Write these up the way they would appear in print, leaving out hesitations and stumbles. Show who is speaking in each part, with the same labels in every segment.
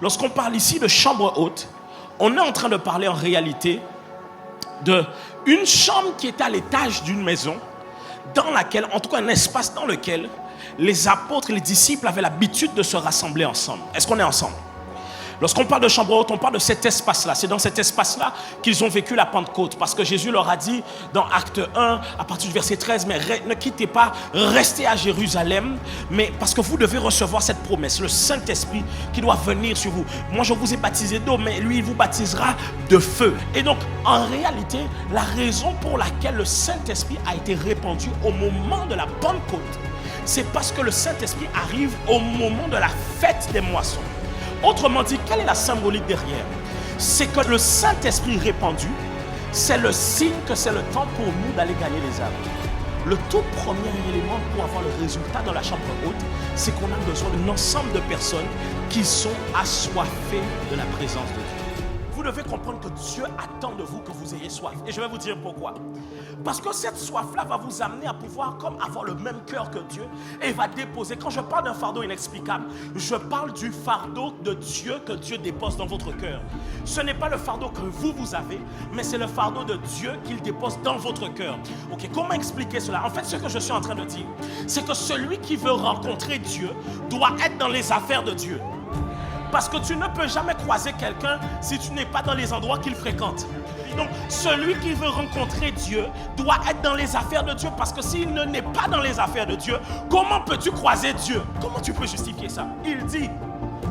Speaker 1: Lorsqu'on parle ici de chambre haute, on est en train de parler en réalité d'une chambre qui était à l'étage d'une maison, dans laquelle, en tout cas un espace dans lequel les apôtres et les disciples avaient l'habitude de se rassembler ensemble. Est-ce qu'on est ensemble? Lorsqu'on parle de chambre haute, on parle de cet espace-là. C'est dans cet espace-là qu'ils ont vécu la Pentecôte. Parce que Jésus leur a dit dans Acte 1, à partir du verset 13, mais ne quittez pas, restez à Jérusalem, mais parce que vous devez recevoir cette promesse, le Saint-Esprit qui doit venir sur vous. Moi, je vous ai baptisé d'eau, mais lui, il vous baptisera de feu. Et donc, en réalité, la raison pour laquelle le Saint-Esprit a été répandu au moment de la Pentecôte, c'est parce que le Saint-Esprit arrive au moment de la fête des moissons. Autrement dit, quelle est la symbolique derrière? C'est que le Saint-Esprit répandu, c'est le signe que c'est le temps pour nous d'aller gagner les âmes. Le tout premier élément pour avoir le résultat dans la chambre haute, c'est qu'on a besoin d'un ensemble de personnes qui sont assoiffées de la présence de Dieu. Vous devez comprendre que Dieu attend de vous que vous ayez soif. Et je vais vous dire pourquoi. Parce que cette soif-là va vous amener à pouvoir comme avoir le même cœur que Dieu et va déposer. Quand je parle d'un fardeau inexplicable, je parle du fardeau de Dieu que Dieu dépose dans votre cœur. Ce n'est pas le fardeau que vous avez, mais c'est le fardeau de Dieu qu'il dépose dans votre cœur. Ok, comment expliquer cela? En fait, ce que je suis en train de dire, c'est que celui qui veut rencontrer Dieu doit être dans les affaires de Dieu. Parce que tu ne peux jamais croiser quelqu'un si tu n'es pas dans les endroits qu'il fréquente. Donc, celui qui veut rencontrer Dieu doit être dans les affaires de Dieu. Parce que s'il n'est pas dans les affaires de Dieu, comment peux-tu croiser Dieu? Comment tu peux justifier ça? Il dit,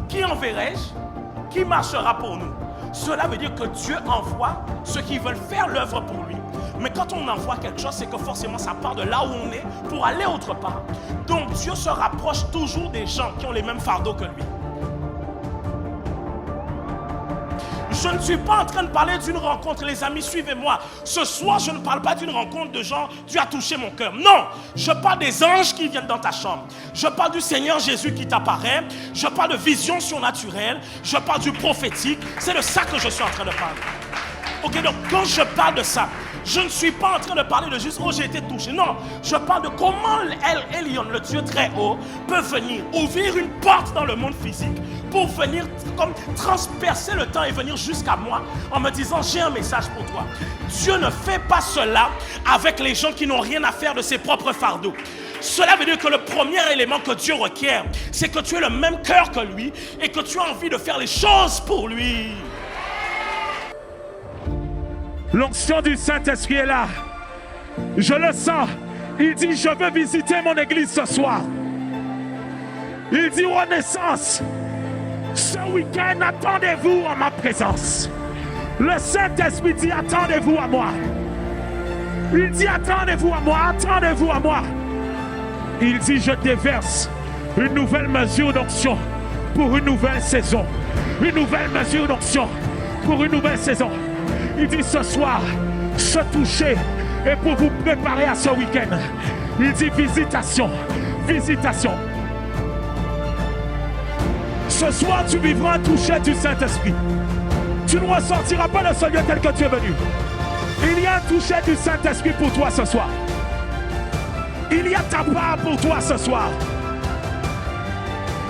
Speaker 1: qui enverrai-je? Qui marchera pour nous? Cela veut dire que Dieu envoie ceux qui veulent faire l'œuvre pour lui. Mais quand on envoie quelque chose, c'est que forcément ça part de là où on est pour aller autre part. Donc, Dieu se rapproche toujours des gens qui ont les mêmes fardeaux que lui. Je ne suis pas en train de parler d'une rencontre, les amis, suivez-moi. Ce soir, je ne parle pas d'une rencontre de gens, Dieu a touché mon cœur. Non, je parle des anges qui viennent dans ta chambre. Je parle du Seigneur Jésus qui t'apparaît. Je parle de vision surnaturelle. Je parle du prophétique. C'est de ça que je suis en train de parler. Ok, donc quand je parle de ça, je ne suis pas en train de parler de juste, oh j'ai été touché. Non, je parle de comment Elion, le Dieu très haut, peut venir ouvrir une porte dans le monde physique pour venir comme transpercer le temps et venir jusqu'à moi en me disant j'ai un message pour toi. Dieu ne fait pas cela avec les gens qui n'ont rien à faire de ses propres fardeaux. Cela veut dire que le premier élément que Dieu requiert, c'est que tu aies le même cœur que lui et que tu as envie de faire les choses pour lui.
Speaker 2: L'onction du Saint-Esprit est là. Je le sens. Il dit, je veux visiter mon église ce soir. Il dit, Renaissance, ce week-end, attendez-vous en ma présence. Le Saint-Esprit dit, attendez-vous à moi. Il dit, attendez-vous à moi, attendez-vous à moi. Il dit, je déverse une nouvelle mesure d'onction pour une nouvelle saison. Une nouvelle mesure d'onction pour une nouvelle saison. Il dit ce soir, se toucher et pour vous préparer à ce week-end. Il dit visitation, visitation. Ce soir, tu vivras un toucher du Saint-Esprit. Tu ne ressortiras pas de ce lieu tel que tu es venu. Il y a un toucher du Saint-Esprit pour toi ce soir. Il y a ta part pour toi ce soir.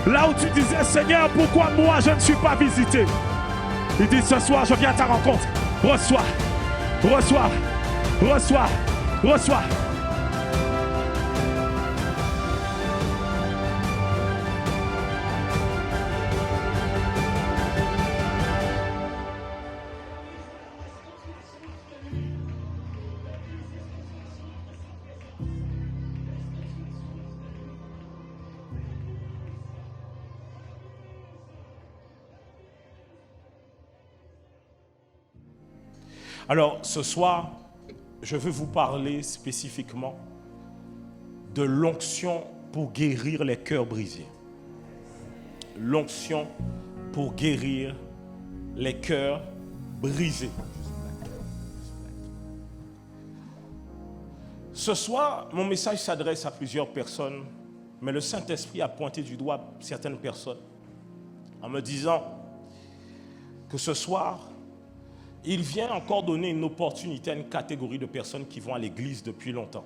Speaker 2: Là où tu disais, Seigneur, pourquoi moi je ne suis pas visité? Il dit ce soir, je viens à ta rencontre. Reçois, reçois, reçois, reçois.
Speaker 1: Alors, ce soir, je veux vous parler spécifiquement de l'onction pour guérir les cœurs brisés. L'onction pour guérir les cœurs brisés. Ce soir, mon message s'adresse à plusieurs personnes, mais le Saint-Esprit a pointé du doigt certaines personnes en me disant que ce soir, il vient encore donner une opportunité à une catégorie de personnes qui vont à l'église depuis longtemps.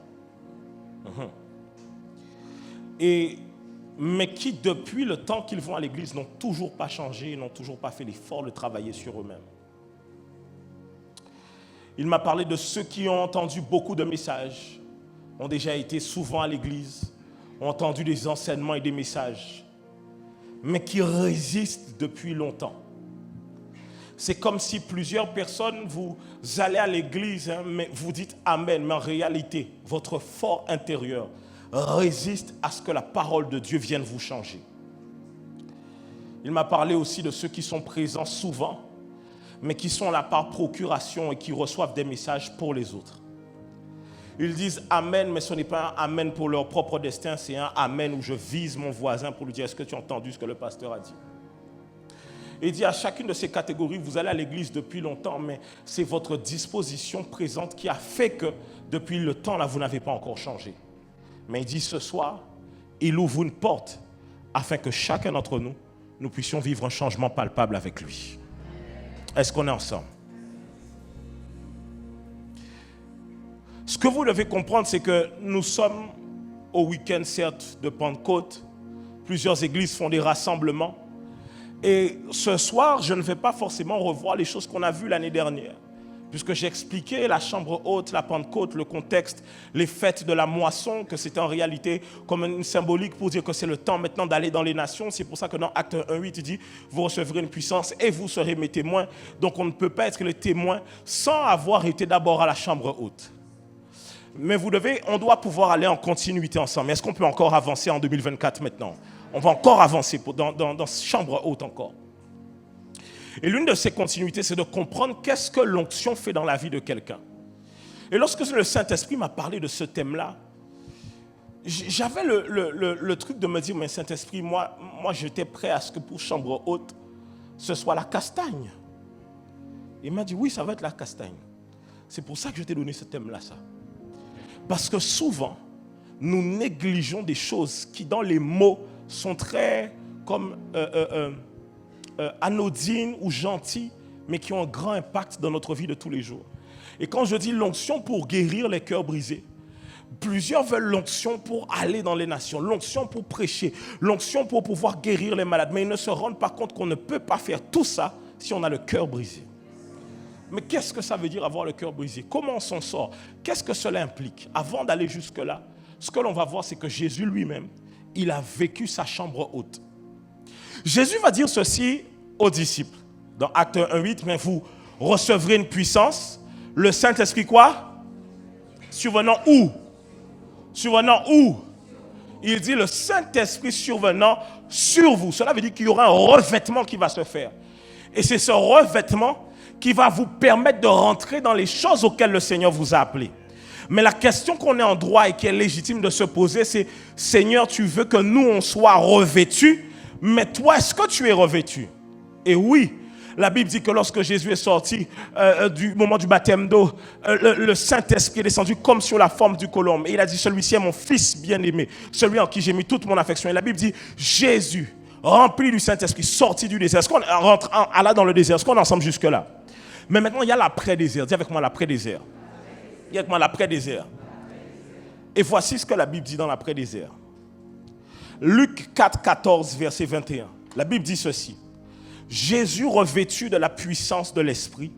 Speaker 1: Et mais qui, depuis le temps qu'ils vont à l'église, n'ont toujours pas changé, n'ont toujours pas fait l'effort de travailler sur eux-mêmes. Il m'a parlé de ceux qui ont entendu beaucoup de messages, ont déjà été souvent à l'église, ont entendu des enseignements et des messages, mais qui résistent depuis longtemps. C'est comme si plusieurs personnes, vous allez à l'église, mais vous dites Amen, mais en réalité, votre fort intérieur résiste à ce que la parole de Dieu vienne vous changer. Il m'a parlé aussi de ceux qui sont présents souvent, mais qui sont là par procuration et qui reçoivent des messages pour les autres. Ils disent Amen, mais ce n'est pas un Amen pour leur propre destin, c'est un Amen où je vise mon voisin pour lui dire, est-ce que tu as entendu ce que le pasteur a dit? Il dit à chacune de ces catégories, vous allez à l'église depuis longtemps, mais c'est votre disposition présente qui a fait que depuis le temps là, vous n'avez pas encore changé. Mais il dit ce soir, il ouvre une porte afin que chacun d'entre nous, nous puissions vivre un changement palpable avec lui. Est-ce qu'on est ensemble? Ce que vous devez comprendre, c'est que nous sommes au week-end, certes, de Pentecôte. Plusieurs églises font des rassemblements. Et ce soir, je ne vais pas forcément revoir les choses qu'on a vues l'année dernière, puisque j'ai expliqué la chambre haute, la Pentecôte, le contexte, les fêtes de la moisson, que c'était en réalité comme une symbolique pour dire que c'est le temps maintenant d'aller dans les nations. C'est pour ça que dans Actes 1:8, il dit, vous recevrez une puissance et vous serez mes témoins. Donc on ne peut pas être les témoins sans avoir été d'abord à la chambre haute. Mais on doit pouvoir aller en continuité ensemble. Est-ce qu'on peut encore avancer en 2024 maintenant? On va encore avancer dans cette chambre haute encore. Et l'une de ces continuités, c'est de comprendre qu'est-ce que l'onction fait dans la vie de quelqu'un. Et lorsque le Saint-Esprit m'a parlé de ce thème-là, j'avais le truc de me dire, mais Saint-Esprit, moi j'étais prêt à ce que pour chambre haute, ce soit la castagne. Il m'a dit, oui, ça va être la castagne. C'est pour ça que je t'ai donné ce thème-là, ça. Parce que souvent, nous négligeons des choses qui, dans les mots, sont très comme anodines ou gentilles, mais qui ont un grand impact dans notre vie de tous les jours. Et quand je dis l'onction pour guérir les cœurs brisés, plusieurs veulent l'onction pour aller dans les nations, l'onction pour prêcher, l'onction pour pouvoir guérir les malades, mais ils ne se rendent pas compte qu'on ne peut pas faire tout ça si on a le cœur brisé. Mais qu'est-ce que ça veut dire avoir le cœur brisé? Comment on s'en sort? Qu'est-ce que cela implique? Avant d'aller jusque-là, ce que l'on va voir, c'est que Jésus lui-même, il a vécu sa chambre haute. Jésus va dire ceci aux disciples. Dans Actes 1:8, mais vous recevrez une puissance. Le Saint-Esprit quoi? Survenant où? Survenant où? Il dit le Saint-Esprit survenant sur vous. Cela veut dire qu'il y aura un revêtement qui va se faire. Et c'est ce revêtement qui va vous permettre de rentrer dans les choses auxquelles le Seigneur vous a appelé. Mais la question qu'on est en droit et qui est légitime de se poser, c'est Seigneur, tu veux que nous, on soit revêtus, mais toi, est-ce que tu es revêtu? Et oui, la Bible dit que lorsque Jésus est sorti du moment du baptême d'eau, le Saint-Esprit est descendu comme sur la forme du colombe. Et il a dit, celui-ci est mon fils bien-aimé, celui en qui j'ai mis toute mon affection. Et la Bible dit, Jésus, rempli du Saint-Esprit, sorti du désert. Est-ce qu'on rentre là dans le désert? Est-ce qu'on est ensemble jusque-là? Mais maintenant, il y a l'après-désert. Dis avec moi l'après-désert. Dis avec moi l'après-désert. Et voici ce que la Bible dit dans l'après-désert. Luc 4, 14, verset 21. La Bible dit ceci. Jésus, revêtu de la puissance de l'Esprit,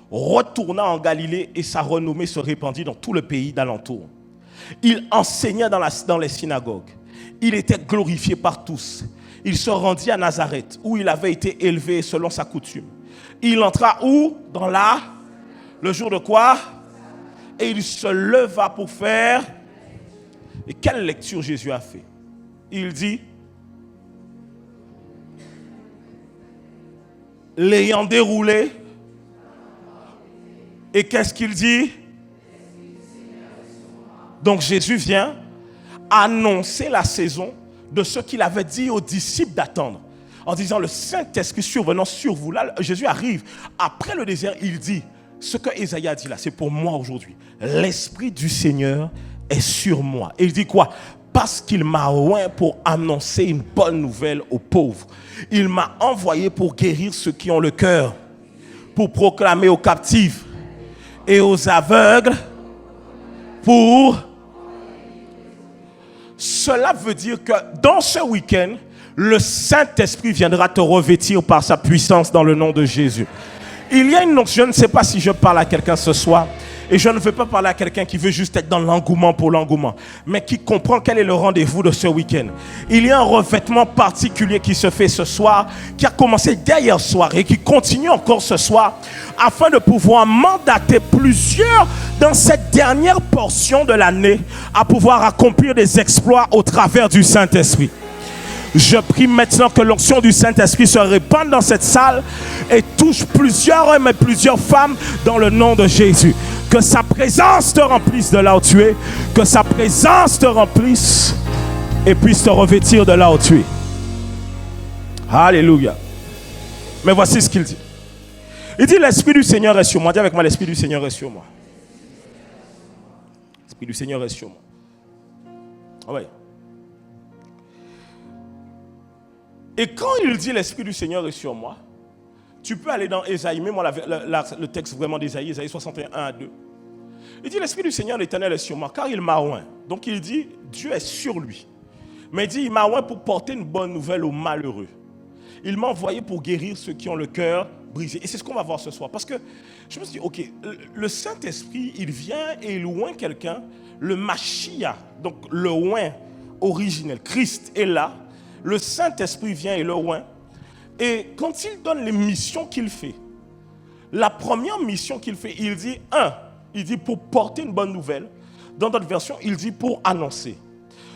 Speaker 1: retourna en Galilée et sa renommée se répandit dans tout le pays d'alentour. Il enseigna dans les synagogues. Il était glorifié par tous. Il se rendit à Nazareth, où il avait été élevé selon sa coutume. Il entra où? Dans le jour de quoi? Et il se leva pour faire. Et quelle lecture Jésus a fait? Il dit, l'ayant déroulé, et qu'est-ce qu'il dit? Donc Jésus vient annoncer la saison de ce qu'il avait dit aux disciples d'attendre. En disant, le Saint-Esprit survenant sur vous. Là, Jésus arrive. Après le désert, il dit, ce que Ésaïe a dit là, c'est pour moi aujourd'hui. L'Esprit du Seigneur est sur moi. Et il dit quoi? Parce qu'il m'a oint pour annoncer une bonne nouvelle aux pauvres. Il m'a envoyé pour guérir ceux qui ont le cœur, pour proclamer aux captifs et aux aveugles, pour Cela veut dire que dans ce week-end, le Saint-Esprit viendra te revêtir par sa puissance dans le nom de Jésus. Il y a une onction, je ne sais pas si je parle à quelqu'un ce soir, et je ne veux pas parler à quelqu'un qui veut juste être dans l'engouement pour l'engouement, mais qui comprend quel est le rendez-vous de ce week-end. Il y a un revêtement particulier qui se fait ce soir, qui a commencé dès hier soir et qui continue encore ce soir, afin de pouvoir mandater plusieurs dans cette dernière portion de l'année à pouvoir accomplir des exploits au travers du Saint-Esprit. Je prie maintenant que l'onction du Saint-Esprit se répande dans cette salle et touche plusieurs hommes et plusieurs femmes dans le nom de Jésus. Que sa présence te remplisse de là où tu es. Que sa présence te remplisse et puisse te revêtir de là où tu es. Alléluia. Mais voici ce qu'il dit. Il dit, l'Esprit du Seigneur est sur moi. Dis avec moi, l'Esprit du Seigneur est sur moi. L'Esprit du Seigneur est sur moi. Ah ouais. Et quand il dit l'Esprit du Seigneur est sur moi, tu peux aller dans Ésaïe, mets-moi le texte vraiment d'Ésaïe, Ésaïe 61, 1 à 2. Il dit l'Esprit du Seigneur l'Éternel est sur moi, car il m'a oint. Donc il dit Dieu est sur lui. Mais il dit il m'a oint pour porter une bonne nouvelle aux malheureux. Il m'a envoyé pour guérir ceux qui ont le cœur brisé. Et c'est ce qu'on va voir ce soir. Parce que je me suis dit, ok, le Saint-Esprit, il vient et il oint quelqu'un. Le Mashiach, donc le oint originel, Christ est là. Le Saint-Esprit vient et le oint. Et quand il donne les missions qu'il fait, la première mission qu'il fait, il dit pour porter une bonne nouvelle. Dans d'autres versions, il dit pour annoncer.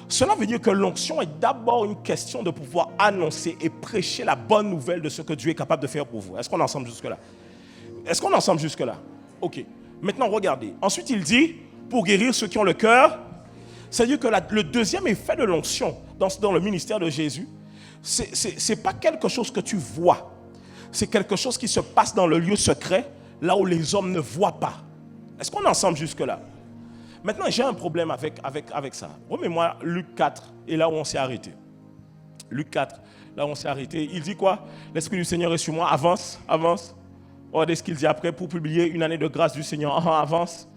Speaker 1: Cela veut dire que l'onction est d'abord une question de pouvoir annoncer et prêcher la bonne nouvelle de ce que Dieu est capable de faire pour vous. Est-ce qu'on est ensemble jusque-là? Est-ce qu'on est ensemble jusque-là? Ok. Maintenant, regardez. Ensuite, il dit pour guérir ceux qui ont le cœur. C'est-à-dire que le deuxième effet de l'onction dans le ministère de Jésus, ce n'est pas quelque chose que tu vois. C'est quelque chose qui se passe dans le lieu secret, là où les hommes ne voient pas. Est-ce qu'on est ensemble jusque-là? Maintenant, j'ai un problème avec ça. Remets-moi Luc 4, et là où on s'est arrêté. Luc 4, là où on s'est arrêté. Il dit quoi? L'Esprit du Seigneur est sur moi. Avance. Regardez ce qu'il dit après. Pour publier une année de grâce du Seigneur. Avance.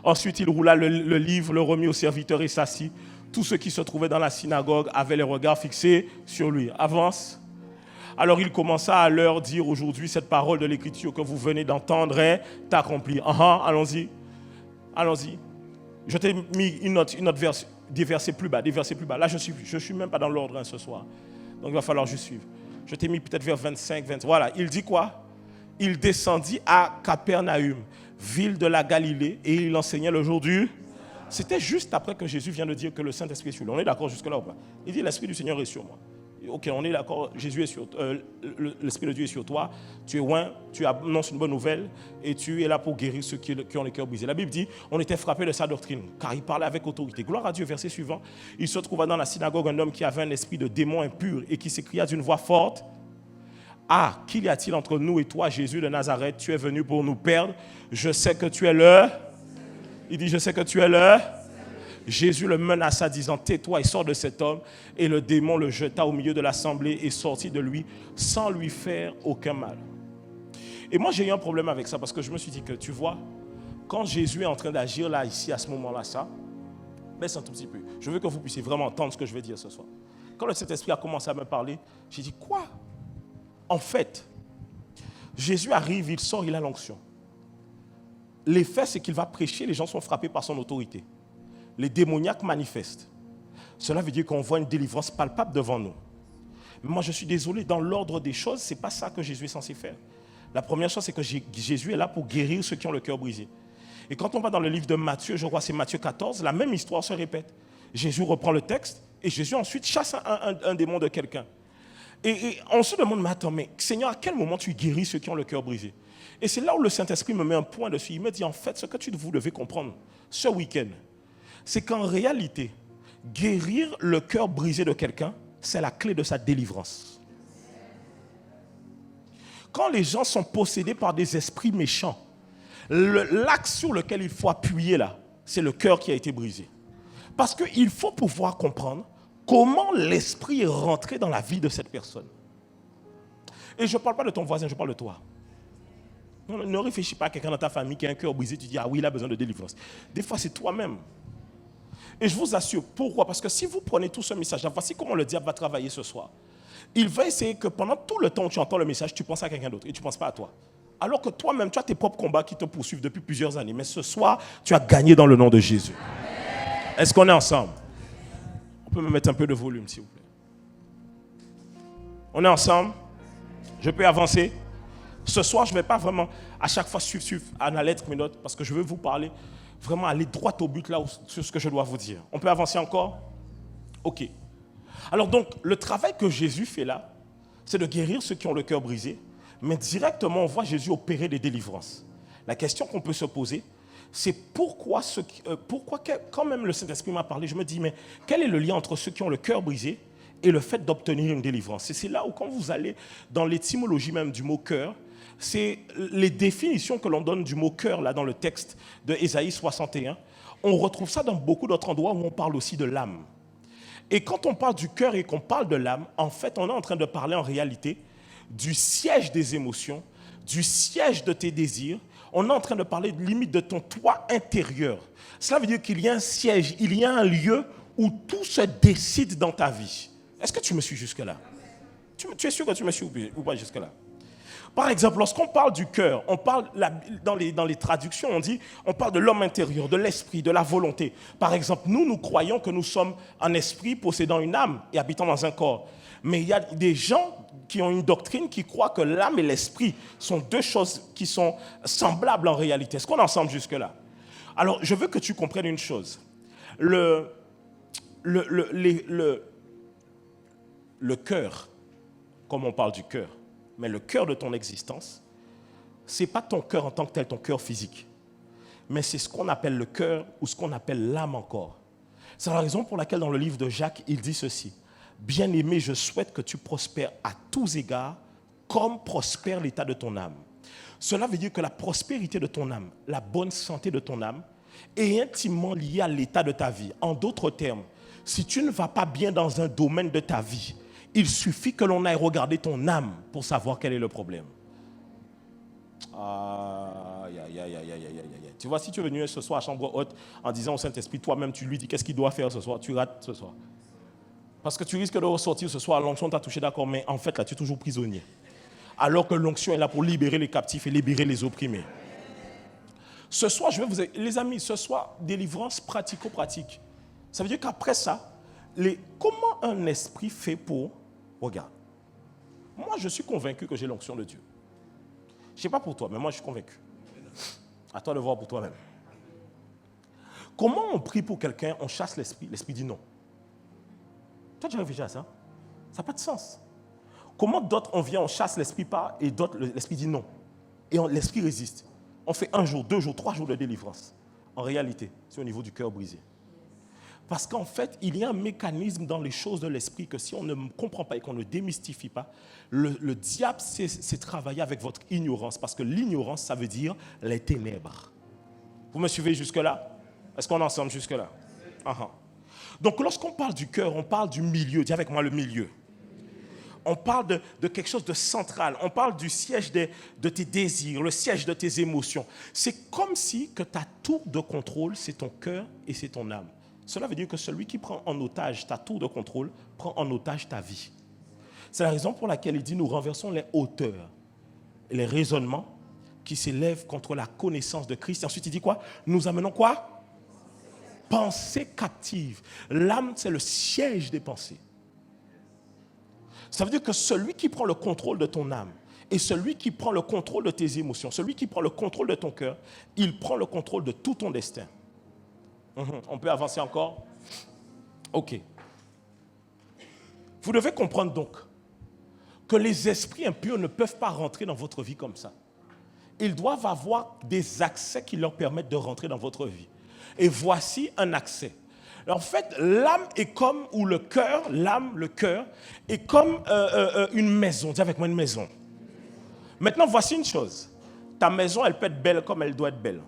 Speaker 1: Ensuite, il roula le livre, le remit au serviteur et s'assit. Tous ceux qui se trouvaient dans la synagogue avaient les regards fixés sur lui. Avance. Alors il commença à leur dire aujourd'hui cette parole de l'Écriture que vous venez d'entendre est accomplie. Allons-y. Je t'ai mis une autre version, des versets plus bas. Là, je ne suis même pas dans l'ordre ce soir. Donc il va falloir juste suivre. Je t'ai mis peut-être vers 25, 20. Voilà, il dit quoi? Il descendit à Capernaum, ville de la Galilée, et il enseignait le jour du... C'était juste après que Jésus vient de dire que le Saint-Esprit est sur lui. On est d'accord jusque-là ou pas? Il dit l'Esprit du Seigneur est sur moi. Ok, on est d'accord, Jésus est sur l'Esprit de Dieu est sur toi, tu es oint, tu annonces une bonne nouvelle et tu es là pour guérir ceux qui ont le cœur brisé. La Bible dit, on était frappé de sa doctrine, car il parlait avec autorité. Gloire à Dieu, verset suivant. Il se trouva dans la synagogue un homme qui avait un esprit de démon impur et qui s'écria d'une voix forte, ah, qu'y a-t-il entre nous et toi, Jésus de Nazareth? Tu es venu pour nous perdre. Je sais que tu es le... Il dit, je sais que tu es le... Jésus le menaça, disant, tais-toi et sors de cet homme. Et le démon le jeta au milieu de l'assemblée et sortit de lui sans lui faire aucun mal. Et moi, j'ai eu un problème avec ça parce que je me suis dit que, tu vois, quand Jésus est en train d'agir là, ici, à ce moment-là, ça, baisse un tout petit peu. Je veux que vous puissiez vraiment entendre ce que je vais dire ce soir. Quand le Saint-Esprit a commencé à me parler, j'ai dit, quoi? En fait, Jésus arrive, il sort, il a l'onction. L'effet, c'est qu'il va prêcher, les gens sont frappés par son autorité. Les démoniaques manifestent. Cela veut dire qu'on voit une délivrance palpable devant nous. Mais moi, je suis désolé, dans l'ordre des choses, ce n'est pas ça que Jésus est censé faire. La première chose, c'est que Jésus est là pour guérir ceux qui ont le cœur brisé. Et quand on va dans le livre de Matthieu, je crois que c'est Matthieu 14, la même histoire se répète. Jésus reprend le texte et Jésus ensuite chasse un démon de quelqu'un. Et on se demande, mais attends, mais Seigneur, à quel moment tu guéris ceux qui ont le cœur brisé? Et c'est là où le Saint-Esprit me met un point dessus. Il me dit, en fait, ce que vous devez comprendre ce week-end, c'est qu'en réalité, guérir le cœur brisé de quelqu'un, c'est la clé de sa délivrance. Quand les gens sont possédés par des esprits méchants, l'axe sur lequel il faut appuyer là, c'est le cœur qui a été brisé. Parce qu'il faut pouvoir comprendre comment l'esprit est rentré dans la vie de cette personne. Et je ne parle pas de ton voisin, je parle de toi. Ne réfléchis pas à quelqu'un dans ta famille qui a un cœur brisé, tu dis, ah oui, il a besoin de délivrance. Des fois, c'est toi-même. Et je vous assure, pourquoi? Parce que si vous prenez tout ce message-là, voici comment le diable va travailler ce soir. Il va essayer que pendant tout le temps où tu entends le message, tu penses à quelqu'un d'autre et tu ne penses pas à toi. Alors que toi-même, tu as tes propres combats qui te poursuivent depuis plusieurs années. Mais ce soir, tu as gagné dans le nom de Jésus. Est-ce qu'on est ensemble? On peut me mettre un peu de volume, s'il vous plaît. On est ensemble? Je peux avancer? Ce soir, je ne vais pas vraiment à chaque fois suivre à la lettre mes notes parce que je veux vous parler, vraiment aller droit au but là sur ce que je dois vous dire. On peut avancer encore? Ok. Alors donc, le travail que Jésus fait là, c'est de guérir ceux qui ont le cœur brisé, mais directement, on voit Jésus opérer des délivrances. La question qu'on peut se poser, c'est pourquoi quand même le Saint-Esprit m'a parlé, je me dis, mais quel est le lien entre ceux qui ont le cœur brisé et le fait d'obtenir une délivrance? Et c'est là où, quand vous allez dans l'étymologie même du mot cœur, c'est les définitions que l'on donne du mot cœur là dans le texte de Ésaïe 61. On retrouve ça dans beaucoup d'autres endroits où on parle aussi de l'âme. Et quand on parle du cœur et qu'on parle de l'âme, en fait, on est en train de parler en réalité du siège des émotions, du siège de tes désirs. On est en train de parler de limite de ton toit intérieur. Cela veut dire qu'il y a un siège, il y a un lieu où tout se décide dans ta vie. Est-ce que tu me suis jusque-là? Tu es sûr que tu me suis ou pas jusque-là? Par exemple, lorsqu'on parle du cœur, on parle dans les traductions, on parle de l'homme intérieur, de l'esprit, de la volonté. Par exemple, nous croyons que nous sommes un esprit possédant une âme et habitant dans un corps. Mais il y a des gens qui ont une doctrine qui croient que l'âme et l'esprit sont deux choses qui sont semblables en réalité. Est-ce qu'on est ensemble jusque-là? Alors, je veux que tu comprennes une chose. Le cœur, comme on parle du cœur, mais le cœur de ton existence, ce n'est pas ton cœur en tant que tel, ton cœur physique. Mais c'est ce qu'on appelle le cœur ou ce qu'on appelle l'âme encore. C'est la raison pour laquelle dans le livre de Jacques, il dit ceci. Bien-aimé, je souhaite que tu prospères à tous égards comme prospère l'état de ton âme. Cela veut dire que la prospérité de ton âme, la bonne santé de ton âme est intimement liée à l'état de ta vie. En d'autres termes, si tu ne vas pas bien dans un domaine de ta vie, il suffit que l'on aille regarder ton âme pour savoir quel est le problème. Tu vois, si tu es venu ce soir à chambre haute en disant au Saint-Esprit, toi-même tu lui dis qu'est-ce qu'il doit faire ce soir, tu rates ce soir. Parce que tu risques de ressortir ce soir, l'onction t'a touché, d'accord, mais en fait là tu es toujours prisonnier. Alors que l'onction est là pour libérer les captifs et libérer les opprimés. Ce soir, je vais vous... Les amis, ce soir, délivrance pratico-pratique. Ça veut dire qu'après ça, comment un esprit fait pour... Regarde, moi je suis convaincu que j'ai l'onction de Dieu. Je ne sais pas pour toi, mais moi je suis convaincu. À toi de voir pour toi-même. Comment on prie pour quelqu'un, on chasse l'esprit, l'esprit dit non. Tu as déjà réfléchi à ça? Ça n'a pas de sens. Comment d'autres, on vient, on chasse l'esprit pas et d'autres, l'esprit dit non. Et l'esprit résiste. On fait 1 jour, 2 jours, 3 jours de délivrance. En réalité, c'est au niveau du cœur brisé. Parce qu'en fait, il y a un mécanisme dans les choses de l'esprit que si on ne comprend pas et qu'on ne démystifie pas, le diable sait travailler avec votre ignorance. Parce que l'ignorance, ça veut dire les ténèbres. Vous me suivez jusque-là? Est-ce qu'on est ensemble jusque-là? Donc lorsqu'on parle du cœur, on parle du milieu. Dis avec moi le milieu. On parle de quelque chose de central. On parle du siège de tes désirs, le siège de tes émotions. C'est comme si que ta tour de contrôle, c'est ton cœur et c'est ton âme. Cela veut dire que celui qui prend en otage ta tour de contrôle prend en otage ta vie. C'est la raison pour laquelle il dit nous renversons les hauteurs et les raisonnements qui s'élèvent contre la connaissance de Christ. Et ensuite il dit quoi? Nous amenons quoi? Pensée captive. L'âme, c'est le siège des pensées. Ça veut dire que celui qui prend le contrôle de ton âme et celui qui prend le contrôle de tes émotions, celui qui prend le contrôle de ton cœur, il prend le contrôle de tout ton destin. On peut avancer encore? Ok. Vous devez comprendre donc que les esprits impurs ne peuvent pas rentrer dans votre vie comme ça. Ils doivent avoir des accès qui leur permettent de rentrer dans votre vie. Et voici un accès. En fait, l'âme est comme, ou le cœur, l'âme, le cœur, est comme une maison. Dis avec moi une maison. Maintenant, voici une chose. Ta maison, elle peut être belle comme elle doit être belle.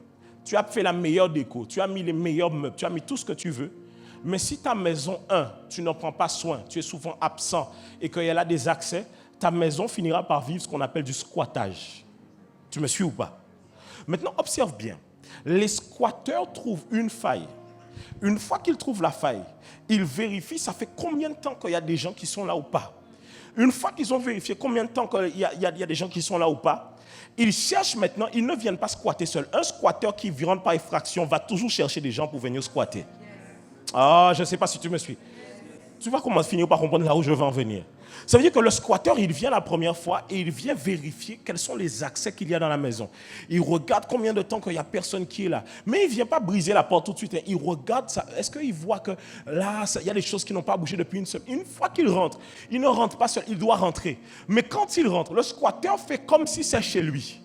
Speaker 1: Tu as fait la meilleure déco, tu as mis les meilleurs meubles, tu as mis tout ce que tu veux. Mais si ta maison, tu n'en prends pas soin, tu es souvent absent et qu'il y a là des accès, ta maison finira par vivre ce qu'on appelle du squattage. Tu me suis ou pas? Maintenant, observe bien. Les squatteurs trouvent une faille. Une fois qu'il trouve la faille, il vérifie ça fait combien de temps qu'il y a des gens qui sont là ou pas. Une fois qu'ils ont vérifié combien de temps qu'il y a des gens qui sont là ou pas, ils cherchent maintenant, ils ne viennent pas squatter seuls. Un squatteur qui rentre par effraction va toujours chercher des gens pour venir squatter. Ah, je ne sais pas si tu me suis. Tu vas comment finir par comprendre là où je veux en venir. Ça veut dire que le squatteur, il vient la première fois et il vient vérifier quels sont les accès qu'il y a dans la maison. Il regarde combien de temps qu'il n'y a personne qui est là. Mais il ne vient pas briser la porte tout de suite. Il regarde ça. Est-ce qu'il voit que là, il y a des choses qui n'ont pas bougé depuis une semaine. Une fois qu'il rentre, il ne rentre pas seul, il doit rentrer. Mais quand il rentre, le squatteur fait comme si c'est chez lui.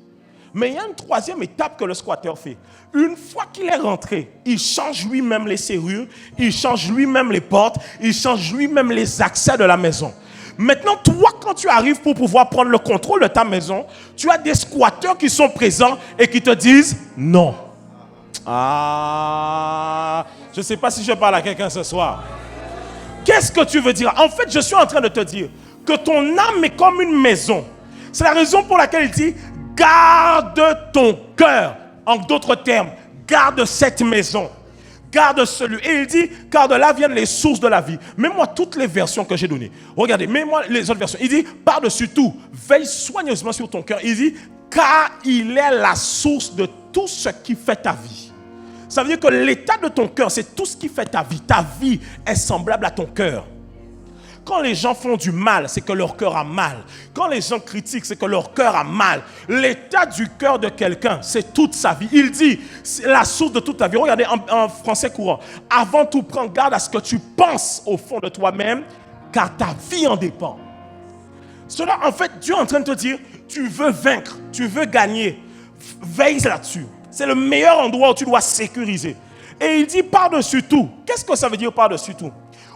Speaker 1: Mais il y a une troisième étape que le squatteur fait. Une fois qu'il est rentré, il change lui-même les serrures, il change lui-même les portes, il change lui-même les accès de la maison. Maintenant, toi, quand tu arrives pour pouvoir prendre le contrôle de ta maison, tu as des squatteurs qui sont présents et qui te disent non. Ah, je ne sais pas si je parle à quelqu'un ce soir. Qu'est-ce que tu veux dire? En fait, je suis en train de te dire que ton âme est comme une maison. C'est la raison pour laquelle il dit garde ton cœur. En d'autres termes, garde cette maison. Garde celui. Et il dit, car de là viennent les sources de la vie. Mets-moi toutes les versions que j'ai données. Regardez, mets-moi les autres versions. Il dit, par-dessus tout, veille soigneusement sur ton cœur. Il dit, car il est la source de tout ce qui fait ta vie. Ça veut dire que l'état de ton cœur, c'est tout ce qui fait ta vie. Ta vie est semblable à ton cœur. Quand les gens font du mal, c'est que leur cœur a mal. Quand les gens critiquent, c'est que leur cœur a mal. L'état du cœur de quelqu'un, c'est toute sa vie. Il dit, c'est la source de toute ta vie. Regardez en français courant. Avant tout, prends garde à ce que tu penses au fond de toi-même, car ta vie en dépend. Cela, en fait, Dieu est en train de te dire, tu veux vaincre, tu veux gagner. Veille là-dessus. C'est le meilleur endroit où tu dois sécuriser. Et il dit par-dessus tout. Qu'est-ce que ça veut dire par-dessus tout?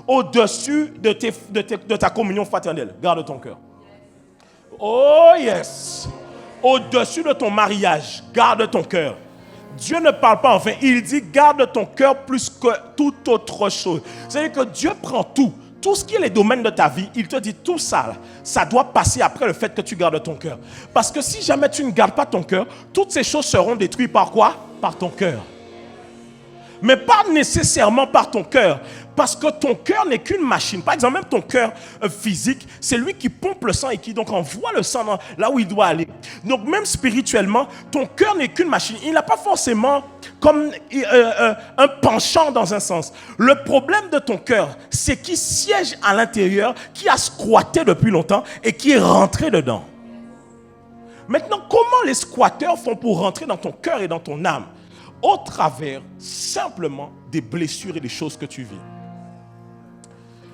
Speaker 1: Au-dessus de ta communion fraternelle. Garde ton cœur. Oh yes. Au-dessus de ton mariage. Garde ton cœur. Dieu ne parle pas enfin. Il dit garde ton cœur plus que toute autre chose. C'est-à-dire que Dieu prend tout. Tout ce qui est les domaines de ta vie, il te dit tout ça, ça doit passer après le fait que tu gardes ton cœur. Parce que si jamais tu ne gardes pas ton cœur, toutes ces choses seront détruites par quoi? Par ton cœur. Mais pas nécessairement par ton cœur. Parce que ton cœur n'est qu'une machine. Par exemple, même ton cœur physique, c'est lui qui pompe le sang et qui donc envoie le sang là où il doit aller. Donc même spirituellement, ton cœur n'est qu'une machine. Il n'a pas forcément comme un penchant dans un sens. Le problème de ton cœur, c'est qu'il siège à l'intérieur, qui a squatté depuis longtemps et qui est rentré dedans. Maintenant, comment les squatteurs font pour rentrer dans ton cœur et dans ton âme? Au travers simplement des blessures et des choses que tu vis.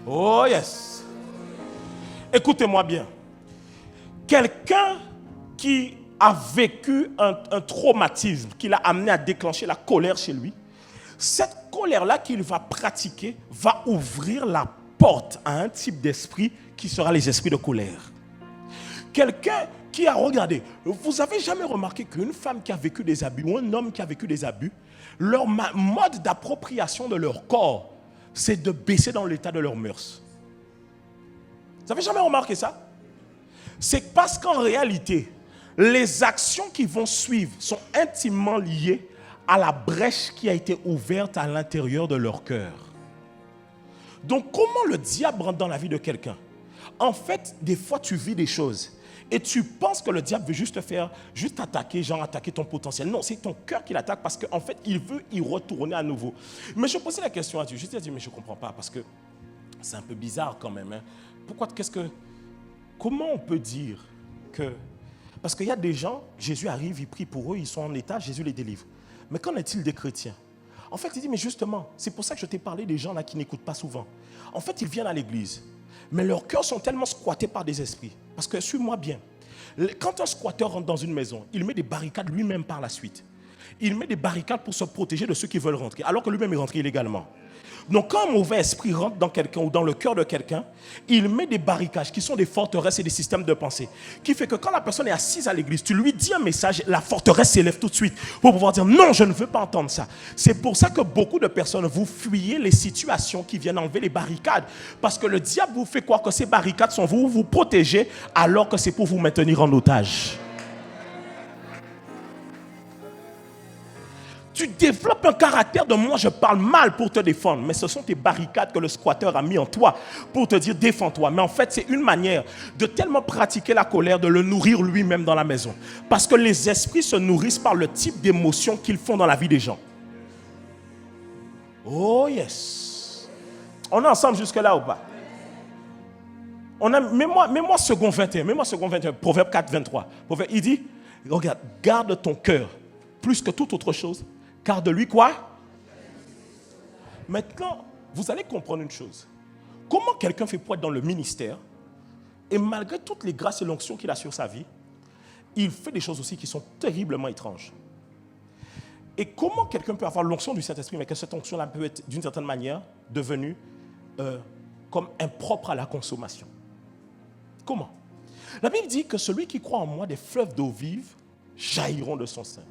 Speaker 1: Oh yes. Écoutez-moi bien. Quelqu'un qui a vécu un traumatisme qui l'a amené à déclencher la colère chez lui, cette colère-là qu'il va pratiquer va ouvrir la porte à un type d'esprit qui sera les esprits de colère. Quelqu'un qui a regardé, vous avez jamais remarqué qu'une femme qui a vécu des abus ou un homme qui a vécu des abus, leur mode d'appropriation de leur corps, c'est de baisser dans l'état de leurs mœurs. Vous avez jamais remarqué ça? C'est parce qu'en réalité, les actions qui vont suivre sont intimement liées à la brèche qui a été ouverte à l'intérieur de leur cœur. Donc comment le diable rentre dans la vie de quelqu'un? En fait, des fois tu vis des choses et tu penses que le diable veut juste attaquer, genre attaquer ton potentiel. Non, c'est ton cœur qui l'attaque parce qu'en fait, il veut y retourner à nouveau. Mais je posais la question à Dieu. Je lui ai dit, mais je ne comprends pas parce que c'est un peu bizarre quand même. Hein. Comment on peut dire que... Parce qu'il y a des gens, Jésus arrive, il prie pour eux, ils sont en état, Jésus les délivre. Mais qu'en est-il des chrétiens? En fait, il dit, mais justement, c'est pour ça que je t'ai parlé des gens là qui n'écoutent pas souvent. En fait, ils viennent à l'église. Mais leurs cœurs sont tellement squattés par des esprits. Parce que, suis-moi bien, quand un squatteur rentre dans une maison, il met des barricades lui-même par la suite. Il met des barricades pour se protéger de ceux qui veulent rentrer, alors que lui-même est rentré illégalement. Donc quand un mauvais esprit rentre dans quelqu'un ou dans le cœur de quelqu'un, il met des barricades qui sont des forteresses et des systèmes de pensée. Qui fait que quand la personne est assise à l'église, tu lui dis un message, la forteresse s'élève tout de suite pour pouvoir dire non, je ne veux pas entendre ça. C'est pour ça que beaucoup de personnes, vous fuyez les situations qui viennent enlever les barricades. Parce que le diable vous fait croire que ces barricades sont vous protéger alors que c'est pour vous maintenir en otage. Tu développes un caractère de moi, je parle mal pour te défendre. Mais ce sont tes barricades que le squatteur a mis en toi pour te dire défends-toi. Mais en fait, c'est une manière de tellement pratiquer la colère, de le nourrir lui-même dans la maison. Parce que les esprits se nourrissent par le type d'émotions qu'ils font dans la vie des gens. Oh yes. On est ensemble jusque-là ou pas? Mets-moi second 21. Mets-moi second 21. Proverbe 4, 23. Il dit, regarde, garde ton cœur plus que toute autre chose. Car de lui quoi? Maintenant, vous allez comprendre une chose. Comment quelqu'un fait pour être dans le ministère et malgré toutes les grâces et l'onction qu'il a sur sa vie, il fait des choses aussi qui sont terriblement étranges. Et comment quelqu'un peut avoir l'onction du Saint-Esprit, mais que cette onction-là peut être d'une certaine manière devenue comme impropre à la consommation? Comment? La Bible dit que celui qui croit en moi, des fleuves d'eau vive jailliront de son sein.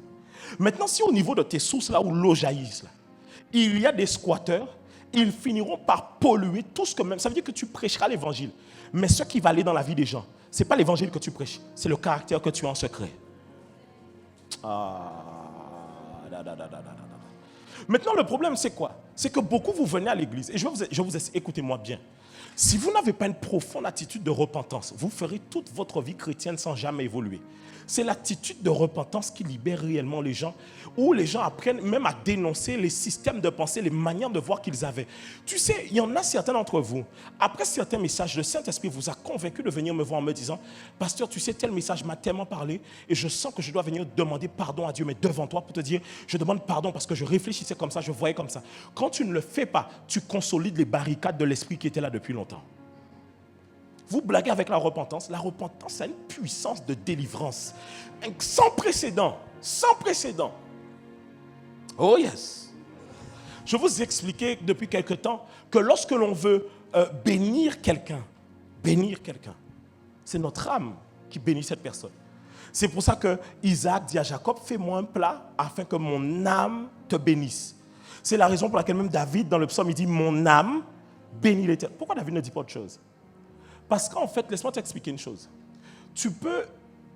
Speaker 1: Maintenant, si au niveau de tes sources, là où l'eau jaillit, là, il y a des squatteurs, ils finiront par polluer tout ce que même. Ça veut dire que tu prêcheras l'évangile. Mais ce qui va aller dans la vie des gens, ce n'est pas l'évangile que tu prêches, c'est le caractère que tu as en secret. Maintenant, le problème, c'est quoi? C'est que beaucoup, vous venez à l'église, et écoutez-moi bien. Si vous n'avez pas une profonde attitude de repentance, vous ferez toute votre vie chrétienne sans jamais évoluer. C'est l'attitude de repentance qui libère réellement les gens, où les gens apprennent même à dénoncer les systèmes de pensée, les manières de voir qu'ils avaient. Tu sais, il y en a certains d'entre vous, après certains messages, le Saint-Esprit vous a convaincu de venir me voir en me disant, pasteur, tu sais, tel message m'a tellement parlé et je sens que je dois venir demander pardon à Dieu, mais devant toi pour te dire, je demande pardon parce que je réfléchissais comme ça, je voyais comme ça. Quand tu ne le fais pas, tu consolides les barricades de l'esprit qui était là depuis longtemps. Vous blaguez avec la repentance. La repentance a une puissance de délivrance sans précédent. Sans précédent. Oh yes. Je vous ai expliqué depuis quelque temps que lorsque l'on veut bénir quelqu'un, c'est notre âme qui bénit cette personne. C'est pour ça que Isaac dit à Jacob, fais-moi un plat afin que mon âme te bénisse. C'est la raison pour laquelle même David, dans le psaume, il dit, mon âme bénit l'Éternel. Pourquoi David ne dit pas autre chose? Parce qu'en fait, laisse-moi t'expliquer une chose. Tu peux,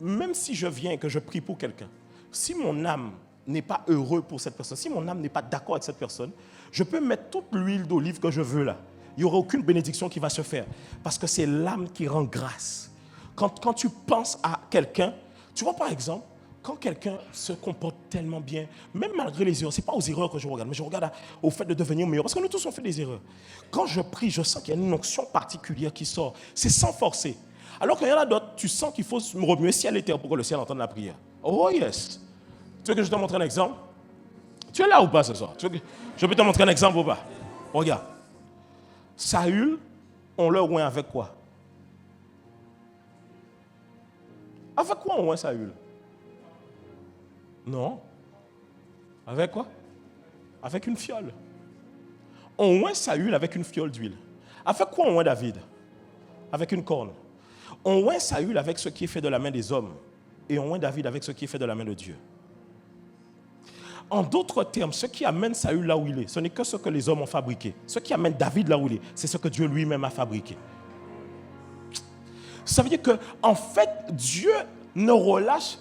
Speaker 1: même si je viens et que je prie pour quelqu'un, si mon âme n'est pas heureux pour cette personne, si mon âme n'est pas d'accord avec cette personne, je peux mettre toute l'huile d'olive que je veux là. Il n'y aura aucune bénédiction qui va se faire. Parce que c'est l'âme qui rend grâce. Quand tu penses à quelqu'un, tu vois par exemple, quand quelqu'un se comporte tellement bien, même malgré les erreurs, ce n'est pas aux erreurs que je regarde, mais je regarde au fait de devenir meilleur. Parce que nous tous, on fait des erreurs. Quand je prie, je sens qu'il y a une onction particulière qui sort. C'est sans forcer. Alors qu'il y en a d'autres, tu sens qu'il faut remuer ciel et terre pour que le ciel entende la prière. Oh yes. Tu veux que je te montre un exemple? Tu es là ou pas ce soir? Je peux te montrer un exemple ou pas? Regarde. Saül, on le oint avec quoi? Avec quoi on oint Saül? Non. Avec quoi? Avec une fiole. On oint Saül avec une fiole d'huile. Avec quoi on oint David? Avec une corne. On oint Saül avec ce qui est fait de la main des hommes. Et on oint David avec ce qui est fait de la main de Dieu. En d'autres termes, ce qui amène Saül là où il est, ce n'est que ce que les hommes ont fabriqué. Ce qui amène David là où il est, c'est ce que Dieu lui-même a fabriqué. Ça veut dire que, en fait, Dieu ne relâche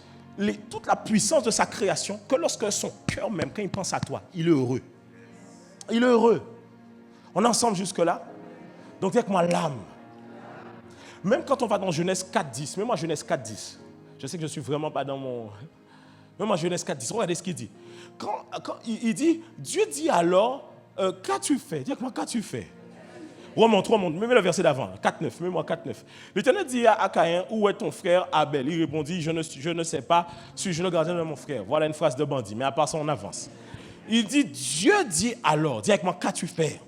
Speaker 1: toute la puissance de sa création que lorsque son cœur même, quand il pense à toi, il est heureux. Il est heureux. On est ensemble jusque-là? Donc, dis avec moi l'âme. Même quand on va dans Genèse 4.10, même moi Genèse 4.10, je sais que je ne suis vraiment pas dans mon... Même moi Genèse 4.10, regardez ce qu'il dit. Quand il dit, Dieu dit alors, qu'as-tu fait? Dis avec moi, qu'as-tu fait? Remonte, mets le verset d'avant, 4.9, mets-moi 4.9. L'Éternel dit à Caïn, où est ton frère Abel? Il répondit, je ne sais pas, suis-je le gardien de mon frère? Voilà une phrase de bandit, mais à part ça, on avance. Il dit, Dieu dit alors, dis avec moi, qu'as-tu fait?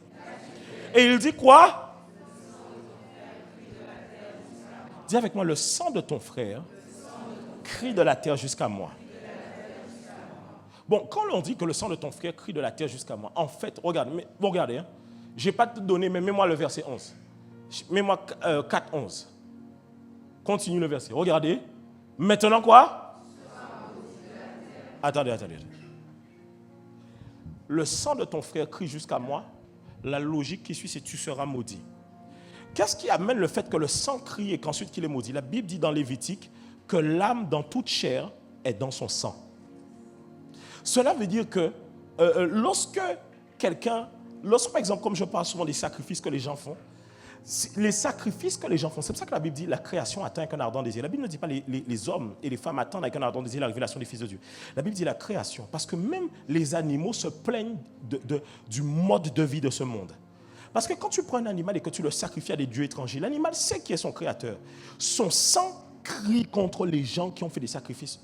Speaker 1: Et il dit quoi? Dis avec moi, le sang de ton frère crie de la terre jusqu'à moi. Bon, quand on dit que le sang de ton frère crie de la terre jusqu'à moi, en fait, regardez, hein, je n'ai pas tout donné, mais mets-moi le verset 11. Mets-moi 4.11. Continue le verset. Regardez. Maintenant quoi? Attendez. Le sang de ton frère crie jusqu'à moi. La logique qui suit, c'est tu seras maudit. Qu'est-ce qui amène le fait que le sang crie et qu'ensuite qu'il est maudit? La Bible dit dans Lévitique que l'âme dans toute chair est dans son sang. Cela veut dire que lorsque par exemple, comme je parle souvent des sacrifices que les gens font, les sacrifices que les gens font, c'est pour ça que la Bible dit la création attend avec un ardent désir. La Bible ne dit pas les hommes et les femmes attendent avec un ardent désir la révélation des fils de Dieu. La Bible dit la création, parce que même les animaux se plaignent du mode de vie de ce monde. Parce que quand tu prends un animal et que tu le sacrifies à des dieux étrangers, l'animal sait qui est son créateur. Son sang crie contre les gens qui ont fait des sacrifices.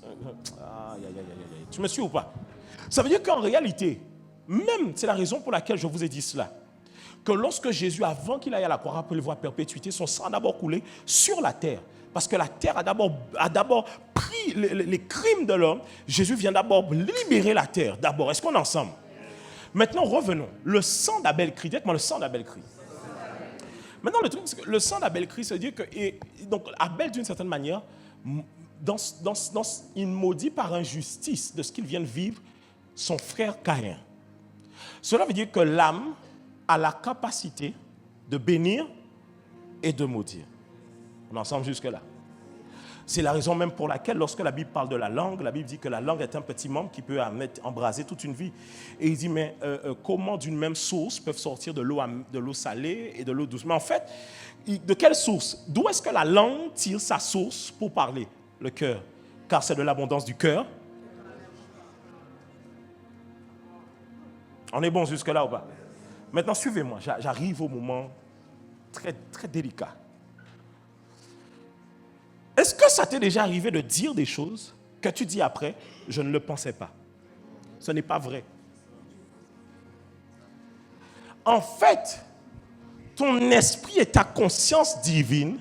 Speaker 1: Tu me suis ou pas? Ça veut dire qu'en réalité, même, c'est la raison pour laquelle je vous ai dit cela, que lorsque Jésus, avant qu'il aille à la croix, rappelez-vous à perpétuité, son sang a d'abord coulé sur la terre. Parce que la terre a d'abord pris les crimes de l'homme. Jésus vient d'abord libérer la terre. D'abord, est-ce qu'on est ensemble? Maintenant, revenons. Le sang d'Abel crie. Dites-moi, le sang d'Abel crie. Maintenant, le truc, c'est que le sang d'Abel crie, c'est-à-dire que donc, Abel, d'une certaine manière, il maudit par injustice de ce qu'il vient de vivre son frère Caïn. Cela veut dire que l'âme a la capacité de bénir et de maudire. On est ensemble jusque-là. C'est la raison même pour laquelle, lorsque la Bible parle de la langue, la Bible dit que la langue est un petit membre qui peut embraser toute une vie. Et il dit, mais comment d'une même source peuvent sortir de l'eau salée et de l'eau douce? Mais en fait, de quelle source? D'où est-ce que la langue tire sa source pour parler? Le cœur. Car c'est de l'abondance du cœur. On est bon jusque-là ou pas? Maintenant, suivez-moi. J'arrive au moment très, très délicat. Est-ce que ça t'est déjà arrivé de dire des choses que tu dis après, je ne le pensais pas? Ce n'est pas vrai. En fait, ton esprit et ta conscience divine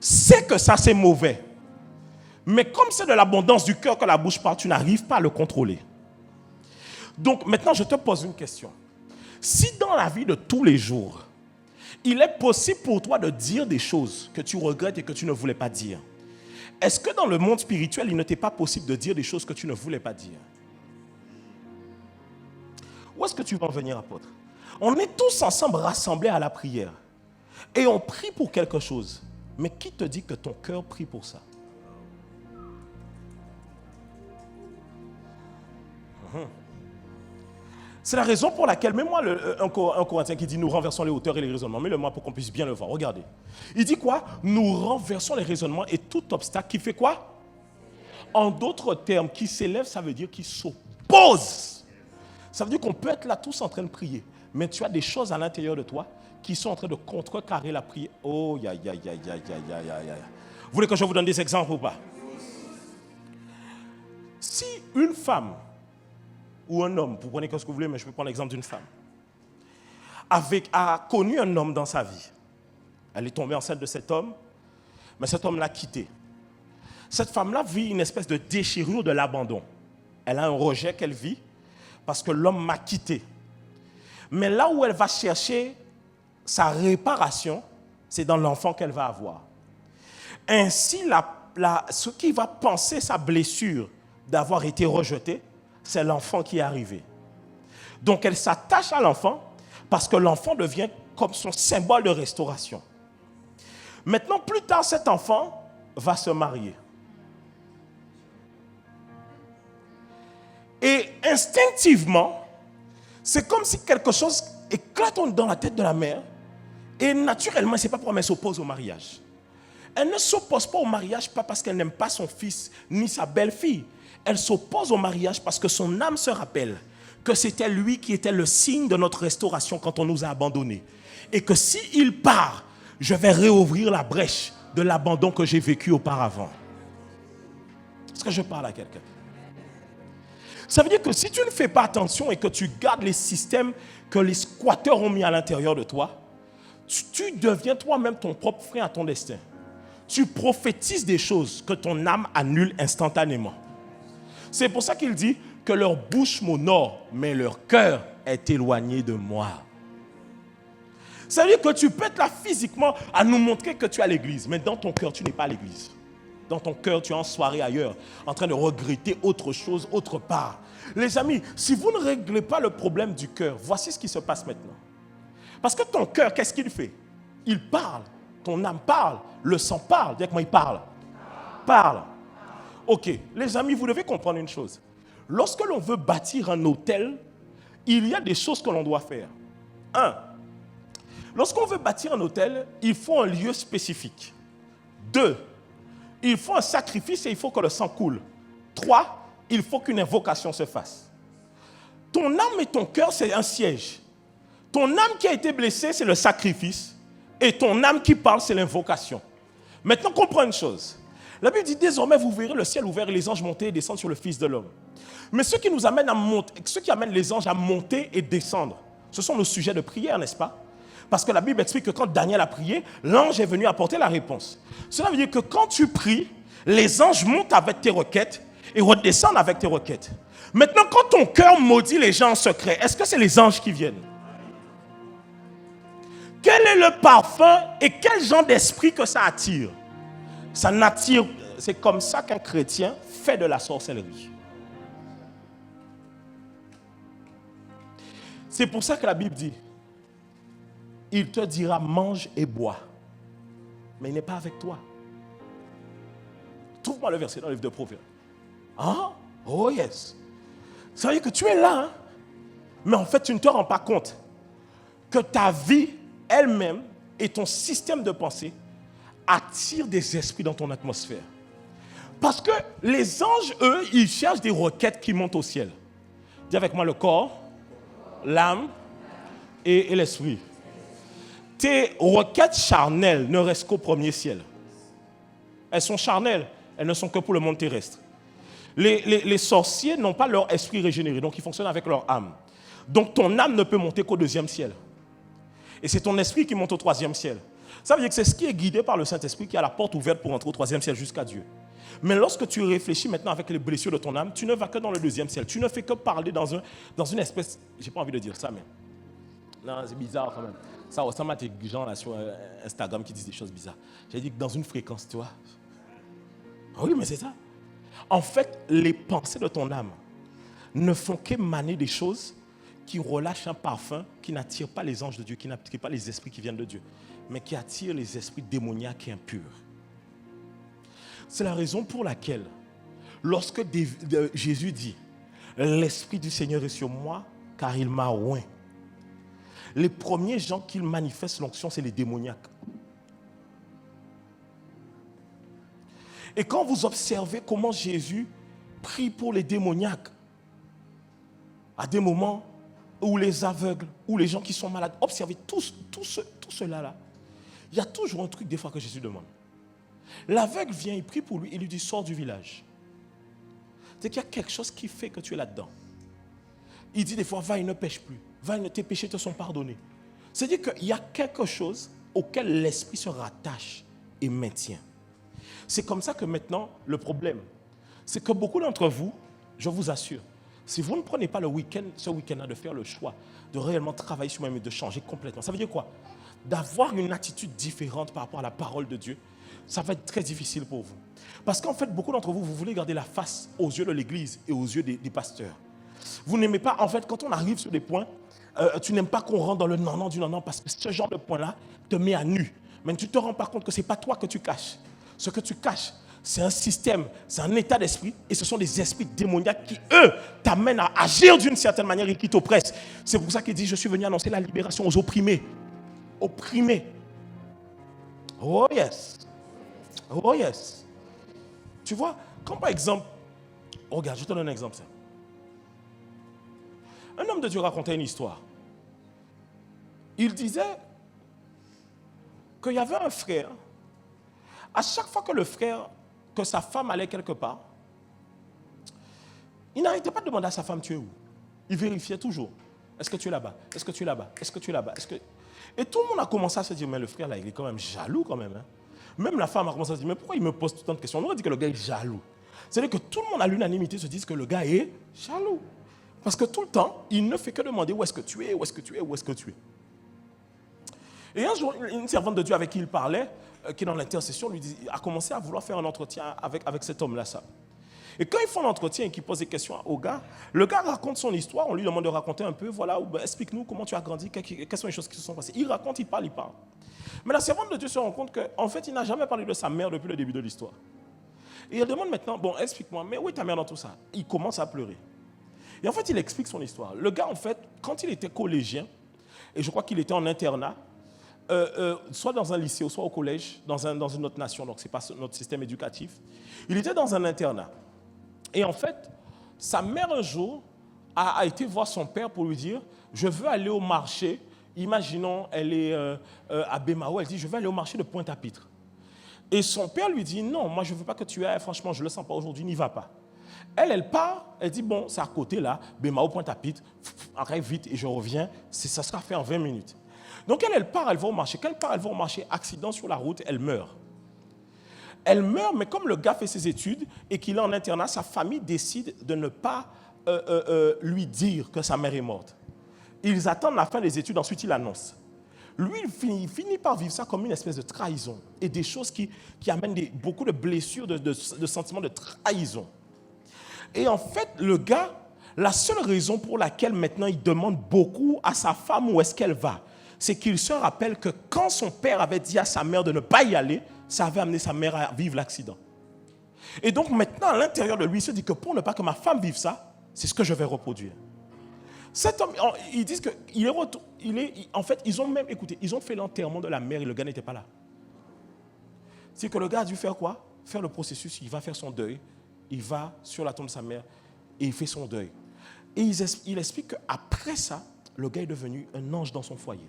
Speaker 1: sait que ça c'est mauvais. Mais comme c'est de l'abondance du cœur que la bouche parle, tu n'arrives pas à le contrôler. Donc maintenant, je te pose une question. Si dans la vie de tous les jours, il est possible pour toi de dire des choses que tu regrettes et que tu ne voulais pas dire, est-ce que dans le monde spirituel, il ne t'est pas possible de dire des choses que tu ne voulais pas dire? Où est-ce que tu vas en venir, apôtre? On est tous ensemble rassemblés à la prière. Et on prie pour quelque chose. Mais qui te dit que ton cœur prie pour ça? C'est la raison pour laquelle, même moi, un Corinthien qui dit nous renversons les hauteurs et les raisonnements, mets-le-moi pour qu'on puisse bien le voir. Regardez. Il dit quoi? Nous renversons les raisonnements et tout obstacle qui fait quoi? En d'autres termes, qui s'élève, ça veut dire qui s'oppose. Ça veut dire qu'on peut être là tous en train de prier, mais tu as des choses à l'intérieur de toi qui sont en train de contrecarrer la prière. Oh, ya. Vous voulez que je vous donne des exemples ou pas? Si une femme ou un homme, vous prenez ce que vous voulez, mais je peux prendre l'exemple d'une femme, a connu un homme dans sa vie. Elle est tombée enceinte de cet homme, mais cet homme l'a quitté. Cette femme-là vit une espèce de déchirure de l'abandon. Elle a un rejet qu'elle vit parce que l'homme m'a quitté. Mais là où elle va chercher sa réparation, c'est dans l'enfant qu'elle va avoir. Ainsi, ce qui va penser sa blessure d'avoir été rejetée, c'est l'enfant qui est arrivé. Donc elle s'attache à l'enfant parce que l'enfant devient comme son symbole de restauration. Maintenant, plus tard, cet enfant va se marier. Et instinctivement, c'est comme si quelque chose éclate dans la tête de la mère. Et naturellement, ce n'est pas pourquoi elle s'oppose au mariage. Elle ne s'oppose pas au mariage, pas parce qu'elle n'aime pas son fils ni sa belle-fille. Elle s'oppose au mariage parce que son âme se rappelle que c'était lui qui était le signe de notre restauration quand on nous a abandonnés. Et que s'il part, je vais réouvrir la brèche de l'abandon que j'ai vécu auparavant. Est-ce que je parle à quelqu'un? Ça veut dire que si tu ne fais pas attention et que tu gardes les systèmes que les squatteurs ont mis à l'intérieur de toi, tu deviens toi-même ton propre frein à ton destin. Tu prophétises des choses que ton âme annule instantanément. C'est pour ça qu'il dit que leur bouche m'honore, mais leur cœur est éloigné de moi. Ça veut dire que tu peux être là physiquement à nous montrer que tu es à l'église, mais dans ton cœur, tu n'es pas à l'église. Dans ton cœur, tu es en soirée ailleurs, en train de regretter autre chose, autre part. Les amis, si vous ne réglez pas le problème du cœur, voici ce qui se passe maintenant. Parce que ton cœur, qu'est-ce qu'il fait? Il parle. Ton âme parle. Le sang parle. Dis moi, il parle. Parle. Ok, les amis, vous devez comprendre une chose. Lorsque l'on veut bâtir un hôtel, il y a des choses que l'on doit faire. 1. Lorsqu'on veut bâtir un hôtel, il faut un lieu spécifique. 2. Il faut un sacrifice et il faut que le sang coule. 3. Il faut qu'une invocation se fasse. Ton âme et ton cœur, c'est un siège. Ton âme qui a été blessée, c'est le sacrifice. Et ton âme qui parle, c'est l'invocation. Maintenant, comprends une chose. La Bible dit, désormais, vous verrez le ciel ouvert et les anges monter et descendre sur le Fils de l'homme. Mais ce qui nous amène à monter, ce qui amène les anges à monter et descendre, ce sont nos sujets de prière, n'est-ce pas? Parce que la Bible explique que quand Daniel a prié, l'ange est venu apporter la réponse. Cela veut dire que quand tu pries, les anges montent avec tes requêtes et redescendent avec tes requêtes. Maintenant, quand ton cœur maudit les gens en secret, est-ce que c'est les anges qui viennent? Quel est le parfum et quel genre d'esprit que ça attire? Ça n'attire, c'est comme ça qu'un chrétien fait de la sorcellerie. C'est pour ça que la Bible dit, il te dira mange et bois, mais il n'est pas avec toi. Trouve-moi le verset dans le livre de Proverbes. Ah, oh yes. Ça veut dire que tu es là, hein? Mais en fait tu ne te rends pas compte que ta vie elle-même et ton système de pensée attirent des esprits dans ton atmosphère. Parce que les anges, eux, ils cherchent des requêtes qui montent au ciel. Dis avec moi le corps, l'âme et l'esprit. Tes requêtes charnelles ne restent qu'au premier ciel. Elles sont charnelles, elles ne sont que pour le monde terrestre. Les sorciers n'ont pas leur esprit régénéré, donc ils fonctionnent avec leur âme. Donc ton âme ne peut monter qu'au deuxième ciel. Et c'est ton esprit qui monte au troisième ciel. Ça veut dire que c'est ce qui est guidé par le Saint-Esprit qui a la porte ouverte pour entrer au troisième ciel jusqu'à Dieu. Mais lorsque tu réfléchis maintenant avec les blessures de ton âme, tu ne vas que dans le deuxième ciel. Tu ne fais que parler dans une espèce... J'ai pas envie de dire ça, mais... Non, c'est bizarre quand même. Ça ressemble à tes gens là sur Instagram qui disent des choses bizarres. J'ai dit que dans une fréquence, tu vois. Oui, mais c'est ça. En fait, les pensées de ton âme ne font qu'émaner des choses qui relâchent un parfum qui n'attire pas les anges de Dieu, qui n'attire pas les esprits qui viennent de Dieu, mais qui attire les esprits démoniaques et impurs. C'est la raison pour laquelle, lorsque Jésus dit « L'Esprit du Seigneur est sur moi, car il m'a oint », les premiers gens qui manifestent l'onction, c'est les démoniaques. Et quand vous observez comment Jésus prie pour les démoniaques, à des moments où les aveugles, ou les gens qui sont malades, observez tout cela, il y a toujours un truc des fois que Jésus demande. L'aveugle vient, il prie pour lui, il lui dit, sors du village. C'est qu'il y a quelque chose qui fait que tu es là-dedans. Il dit des fois, va et ne pêche plus. Va et tes péchés te sont pardonnés. C'est-à-dire qu'il y a quelque chose auquel l'esprit se rattache et maintient. C'est comme ça que maintenant, le problème, c'est que beaucoup d'entre vous, je vous assure, si vous ne prenez pas ce week-end-là de faire le choix de réellement travailler sur moi-même et de changer complètement, ça veut dire quoi? D'avoir une attitude différente par rapport à la parole de Dieu, ça va être très difficile pour vous. Parce qu'en fait, beaucoup d'entre vous, vous voulez garder la face aux yeux de l'Église et aux yeux des pasteurs. Vous n'aimez pas, en fait, quand on arrive sur des points, tu n'aimes pas qu'on rentre dans le non-non du non-non parce que ce genre de point-là te met à nu. Mais tu ne te rends pas compte que ce n'est pas toi que tu caches. Ce que tu caches, c'est un système, c'est un état d'esprit et ce sont des esprits démoniaques qui, eux, t'amènent à agir d'une certaine manière et qui t'oppressent. C'est pour ça qu'il dit, je suis venu annoncer la libération aux opprimés. Opprimés. Oh yes. Oh yes. Tu vois, quand par exemple, regarde, je te donne un exemple. Un homme de Dieu racontait une histoire. Il disait qu'il y avait un frère. À chaque fois que sa femme allait quelque part, il n'arrêtait pas de demander à sa femme, tu es où? Il vérifiait toujours. Est-ce que tu es là-bas? Est-ce que tu es là-bas? Est-ce que tu es là-bas? Et tout le monde a commencé à se dire, mais le frère là, il est quand même jaloux quand même. Hein? Même la femme a commencé à se dire, mais pourquoi il me pose tant de questions? On aurait dit que le gars est jaloux. C'est-à-dire que tout le monde à l'unanimité se dit que le gars est jaloux. Parce que tout le temps, il ne fait que demander où est-ce que tu es, où est-ce que tu es, où est-ce que tu es. Et un jour, une servante de Dieu avec qui il parlait, qui est dans l'intercession, a commencé à vouloir faire un entretien avec cet homme-là. Et quand ils font l'entretien et qu'ils posent des questions au gars, le gars raconte son histoire, on lui demande de raconter un peu, voilà, explique-nous comment tu as grandi, quelles sont les choses qui se sont passées. Il raconte, il parle. Mais la servante de Dieu se rend compte qu'en fait, il n'a jamais parlé de sa mère depuis le début de l'histoire. Et elle demande maintenant, bon, explique-moi, mais où est ta mère dans tout ça? Il commence à pleurer. Et en fait, il explique son histoire. Le gars, en fait, quand il était collégien, et je crois qu'il était en internat, soit dans un lycée, ou soit au collège, dans une autre nation, donc ce n'est pas notre système éducatif, il était dans un internat. Et en fait, sa mère, un jour, a été voir son père pour lui dire « Je veux aller au marché ». Imaginons, elle est à Bémao, elle dit « Je veux aller au marché de Pointe-à-Pitre ». Et son père lui dit « Non, moi je ne veux pas que tu ailles, franchement, je ne le sens pas aujourd'hui, n'y va pas ». Elle part, elle dit « Bon, c'est à côté là, Bémao, Pointe-à-Pitre, arrive vite et je reviens, ça sera fait en 20 minutes ». Donc elle part, elle va au marché. Quand elle part, elle va au marché, accident sur la route, elle meurt. Elle meurt, mais comme le gars fait ses études et qu'il est en internat, sa famille décide de ne pas lui dire que sa mère est morte. Ils attendent la fin des études, ensuite il annonce. Lui, il finit par vivre ça comme une espèce de trahison et des choses qui amènent beaucoup de blessures, de sentiments de trahison. Et en fait, le gars, la seule raison pour laquelle maintenant il demande beaucoup à sa femme où est-ce qu'elle va, c'est qu'il se rappelle que quand son père avait dit à sa mère de ne pas y aller, ça avait amené sa mère à vivre l'accident. Et donc maintenant, à l'intérieur de lui, il se dit que pour ne pas que ma femme vive ça, c'est ce que je vais reproduire. Cet homme, ils disent qu'il est, en fait, ils ont même, écoutez, ils ont fait l'enterrement de la mère et le gars n'était pas là. C'est que le gars a dû faire quoi? Faire le processus, il va faire son deuil, il va sur la tombe de sa mère et il fait son deuil. Et il explique qu'après ça, le gars est devenu un ange dans son foyer.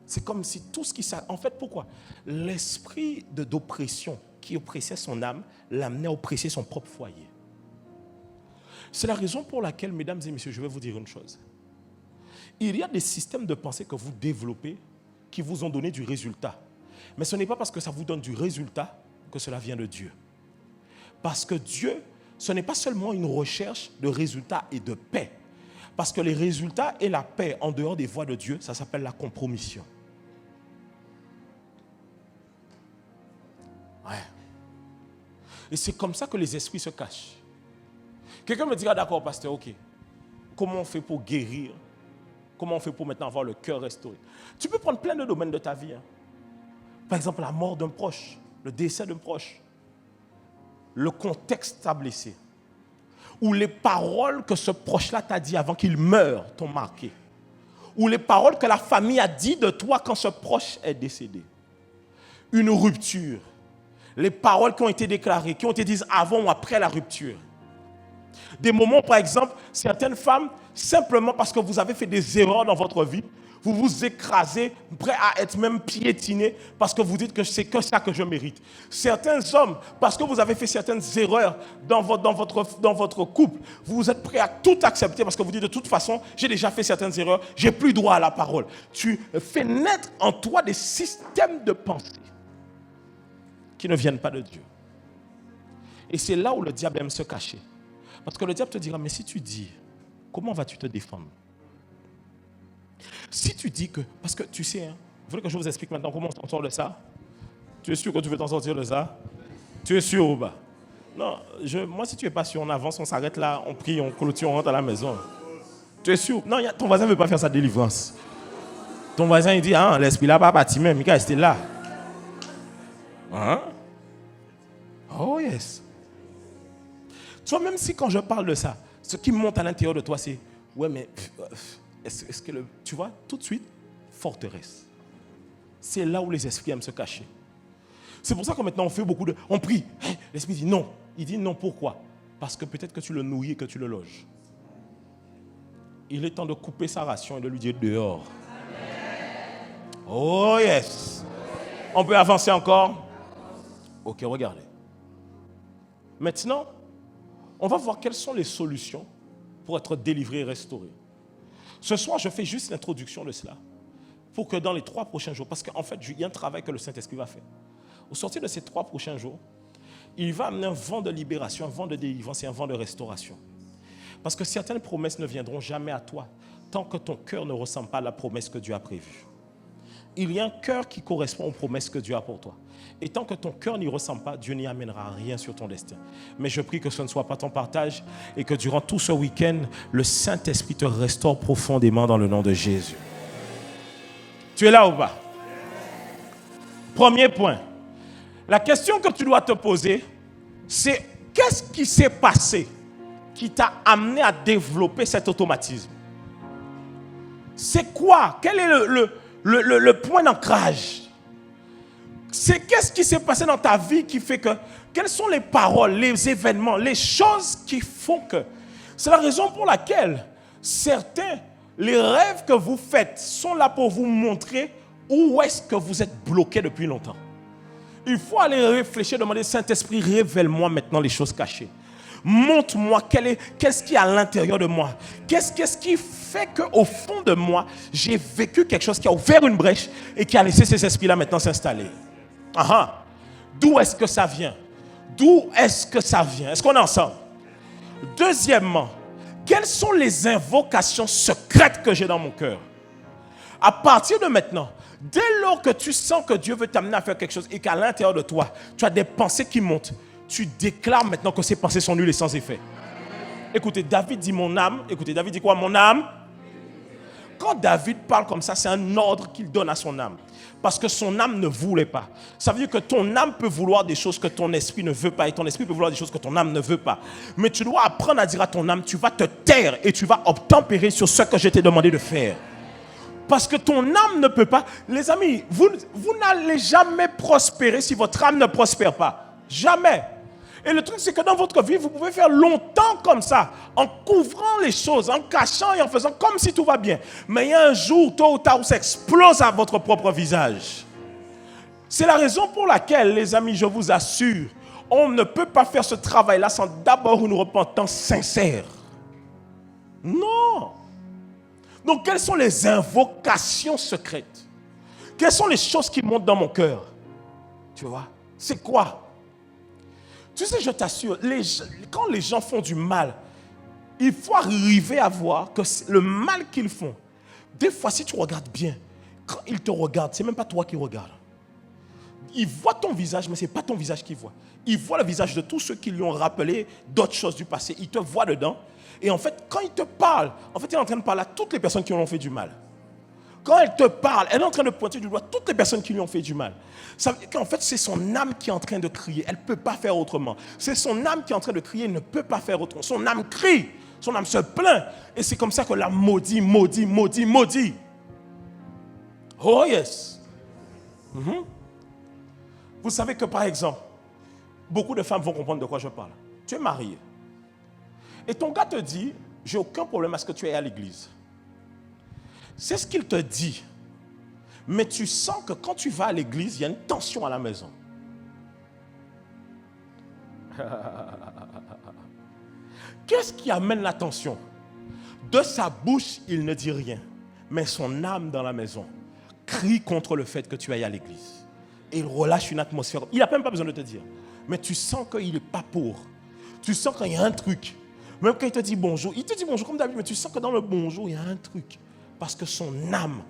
Speaker 1: C'est comme si tout ce qui s'est... En fait, pourquoi? L'esprit d'oppression qui oppressait son âme l'amenait à oppresser son propre foyer. C'est la raison pour laquelle, mesdames et messieurs, je vais vous dire une chose. Il y a des systèmes de pensée que vous développez qui vous ont donné du résultat. Mais ce n'est pas parce que ça vous donne du résultat que cela vient de Dieu. Parce que Dieu, ce n'est pas seulement une recherche de résultats et de paix. Parce que les résultats et la paix en dehors des voies de Dieu, ça s'appelle la compromission. Ouais. Et c'est comme ça que les esprits se cachent. Quelqu'un me dira, d'accord, pasteur, ok. Comment on fait pour guérir? Comment on fait pour maintenant avoir le cœur restauré? Tu peux prendre plein de domaines de ta vie. Hein. Par exemple, la mort d'un proche, le décès d'un proche, le contexte t'a blessé, ou les paroles que ce proche-là t'a dit avant qu'il meure t'ont marqué, ou les paroles que la famille a dit de toi quand ce proche est décédé. Une rupture, les paroles qui ont été déclarées, qui ont été dites avant ou après la rupture. Des moments, par exemple, certaines femmes, simplement parce que vous avez fait des erreurs dans votre vie, vous vous écrasez, prêt à être même piétiné, parce que vous dites que c'est que ça que je mérite. Certains hommes, parce que vous avez fait certaines erreurs dans votre couple, vous êtes prêt à tout accepter, parce que vous dites de toute façon, j'ai déjà fait certaines erreurs, j'ai plus droit à la parole. Tu fais naître en toi des systèmes de pensée qui ne viennent pas de Dieu. Et c'est là où le diable aime se cacher. Parce que le diable te dira, mais si tu dis, comment vas-tu te défendre? Si tu dis que, parce que tu sais, hein, vous voulez que je vous explique maintenant comment on s'en sort de ça? Tu es sûr que tu veux t'en sortir de ça? Tu es sûr ou pas? Non, moi si tu n'es pas sûr, on avance, on s'arrête là, on prie, on clôture, on rentre à la maison. Tu es sûr? Non, ton voisin ne veut pas faire sa délivrance. Ton voisin il dit, ah, l'esprit là pas parti même, il rester là. Hein? Oh yes. Tu vois, même si quand je parle de ça, ce qui monte à l'intérieur de toi, c'est, ouais, mais est-ce que tu vois, tout de suite, forteresse. C'est là où les esprits aiment se cacher. C'est pour ça que maintenant on fait beaucoup de... On prie. L'esprit dit non. Il dit non, pourquoi? Parce que peut-être que tu le nourris et que tu le loges. Il est temps de couper sa ration et de lui dire dehors. Amen. Oh yes. On peut avancer encore? Ok, regardez. Maintenant, on va voir quelles sont les solutions pour être délivré et restauré. Ce soir, je fais juste l'introduction de cela pour que dans les 3 prochains jours, parce qu'en fait, il y a un travail que le Saint-Esprit va faire. Au sortir de ces 3 prochains jours, il va amener un vent de libération, un vent de délivrance et un vent de restauration. Parce que certaines promesses ne viendront jamais à toi tant que ton cœur ne ressemble pas à la promesse que Dieu a prévue. Il y a un cœur qui correspond aux promesses que Dieu a pour toi. Et tant que ton cœur n'y ressemble pas, Dieu n'y amènera rien sur ton destin. Mais je prie que ce ne soit pas ton partage et que durant tout ce week-end, le Saint-Esprit te restaure profondément dans le nom de Jésus. Tu es là ou pas? Premier point. La question que tu dois te poser, c'est qu'est-ce qui s'est passé qui t'a amené à développer cet automatisme? C'est quoi? Quel est le point d'ancrage? Qu'est-ce qui s'est passé dans ta vie qui fait que... Quelles sont les paroles, les événements, les choses qui font que... C'est la raison pour laquelle certains, les rêves que vous faites sont là pour vous montrer où est-ce que vous êtes bloqué depuis longtemps. Il faut aller réfléchir, demander, Saint-Esprit, révèle-moi maintenant les choses cachées. Montre-moi qu'est-ce qui est à l'intérieur de moi. Qu'est-ce qui fait qu'au fond de moi, j'ai vécu quelque chose qui a ouvert une brèche et qui a laissé ces esprits-là maintenant s'installer. D'où est-ce que ça vient? D'où est-ce que ça vient? Est-ce qu'on est ensemble? Deuxièmement, quelles sont les invocations secrètes que j'ai dans mon cœur? À partir de maintenant, dès lors que tu sens que Dieu veut t'amener à faire quelque chose et qu'à l'intérieur de toi, tu as des pensées qui montent, tu déclares maintenant que ces pensées sont nulles et sans effet. Écoutez, David dit mon âme. Écoutez, David dit quoi? Mon âme. Quand David parle comme ça, c'est un ordre qu'il donne à son âme. Parce que son âme ne voulait pas. Ça veut dire que ton âme peut vouloir des choses que ton esprit ne veut pas. Et ton esprit peut vouloir des choses que ton âme ne veut pas. Mais tu dois apprendre à dire à ton âme, tu vas te taire et tu vas obtempérer sur ce que je t'ai demandé de faire. Parce que ton âme ne peut pas. Les amis, vous n'allez jamais prospérer si votre âme ne prospère pas. Jamais. Et le truc, c'est que dans votre vie, vous pouvez faire longtemps comme ça, en couvrant les choses, en cachant et en faisant comme si tout va bien. Mais il y a un jour, tôt ou tard, où ça explose à votre propre visage. C'est la raison pour laquelle, les amis, je vous assure, on ne peut pas faire ce travail-là sans d'abord une repentance sincère. Non. Donc, quelles sont les invocations secrètes? Quelles sont les choses qui montent dans mon cœur? Tu vois? C'est quoi? Tu sais, je t'assure, quand les gens font du mal, il faut arriver à voir que le mal qu'ils font, des fois, si tu regardes bien, quand ils te regardent, ce n'est même pas toi qui regardes. Ils voient ton visage, mais ce n'est pas ton visage qu'ils voient. Ils voient le visage de tous ceux qui lui ont rappelé d'autres choses du passé. Ils te voient dedans. Et en fait, quand ils te parlent, en fait, il est en train de parler à toutes les personnes qui lui ont fait du mal. Quand elle te parle, elle est en train de pointer du doigt toutes les personnes qui lui ont fait du mal. Ça veut dire qu'en fait, c'est son âme qui est en train de crier. Elle ne peut pas faire autrement. C'est son âme qui est en train de crier. Elle ne peut pas faire autrement. Son âme crie. Son âme se plaint. Et c'est comme ça que l'âme maudit, maudit, maudit, maudit. Oh yes. Vous savez que par exemple, beaucoup de femmes vont comprendre de quoi je parle. Tu es marié. Et ton gars te dit, j'ai aucun problème à ce que tu ailles à l'église. C'est ce qu'il te dit. Mais tu sens que quand tu vas à l'église, il y a une tension à la maison. Qu'est-ce qui amène la tension? De sa bouche, il ne dit rien. Mais son âme dans la maison crie contre le fait que tu ailles à l'église. Et il relâche une atmosphère. Il n'a même pas besoin de te dire. Mais tu sens qu'il n'est pas pour. Tu sens qu'il y a un truc. Même quand il te dit bonjour, il te dit bonjour comme d'habitude, mais tu sens que dans le bonjour, il y a un truc. Parce que son âme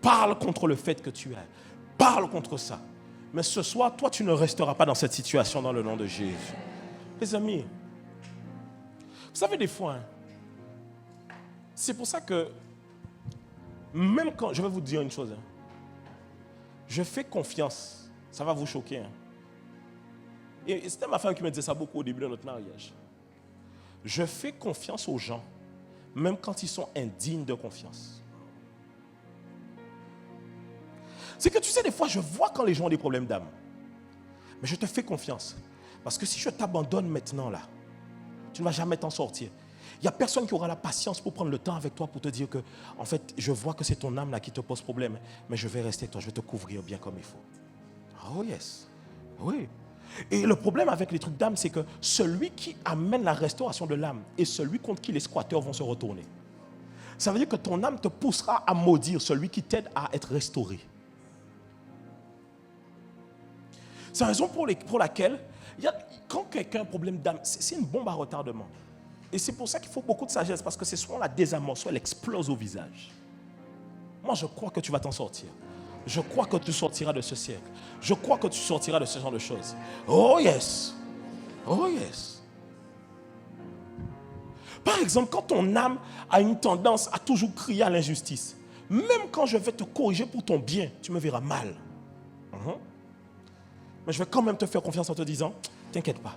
Speaker 1: parle contre le fait que tu es. Parle contre ça. Mais ce soir, toi, tu ne resteras pas dans cette situation dans le nom de Jésus. Les amis, vous savez des fois, c'est pour ça que, même quand, je vais vous dire une chose, je fais confiance, ça va vous choquer. Et c'était ma femme qui me disait ça beaucoup au début de notre mariage. Je fais confiance aux gens, même quand ils sont indignes de confiance. C'est que tu sais, des fois, je vois quand les gens ont des problèmes d'âme. Mais je te fais confiance. Parce que si je t'abandonne maintenant, là, tu ne vas jamais t'en sortir. Il n'y a personne qui aura la patience pour prendre le temps avec toi pour te dire que, en fait, je vois que c'est ton âme là qui te pose problème, mais je vais rester toi, je vais te couvrir bien comme il faut. Oh yes. Oui. Et le problème avec les trucs d'âme, c'est que celui qui amène la restauration de l'âme et celui contre qui les squatteurs vont se retourner. Ça veut dire que ton âme te poussera à maudire celui qui t'aide à être restauré. C'est la raison pour laquelle, quand quelqu'un a un problème d'âme, c'est une bombe à retardement. Et c'est pour ça qu'il faut beaucoup de sagesse, parce que c'est soit on la désamorce, soit elle explose au visage. Moi, je crois que tu vas t'en sortir. Je crois que tu sortiras de ce siècle. Je crois que tu sortiras de ce genre de choses. Oh yes. Oh yes. Par exemple, quand ton âme a une tendance à toujours crier à l'injustice, même quand je vais te corriger pour ton bien, tu me verras mal. Mais je vais quand même te faire confiance en te disant, t'inquiète pas,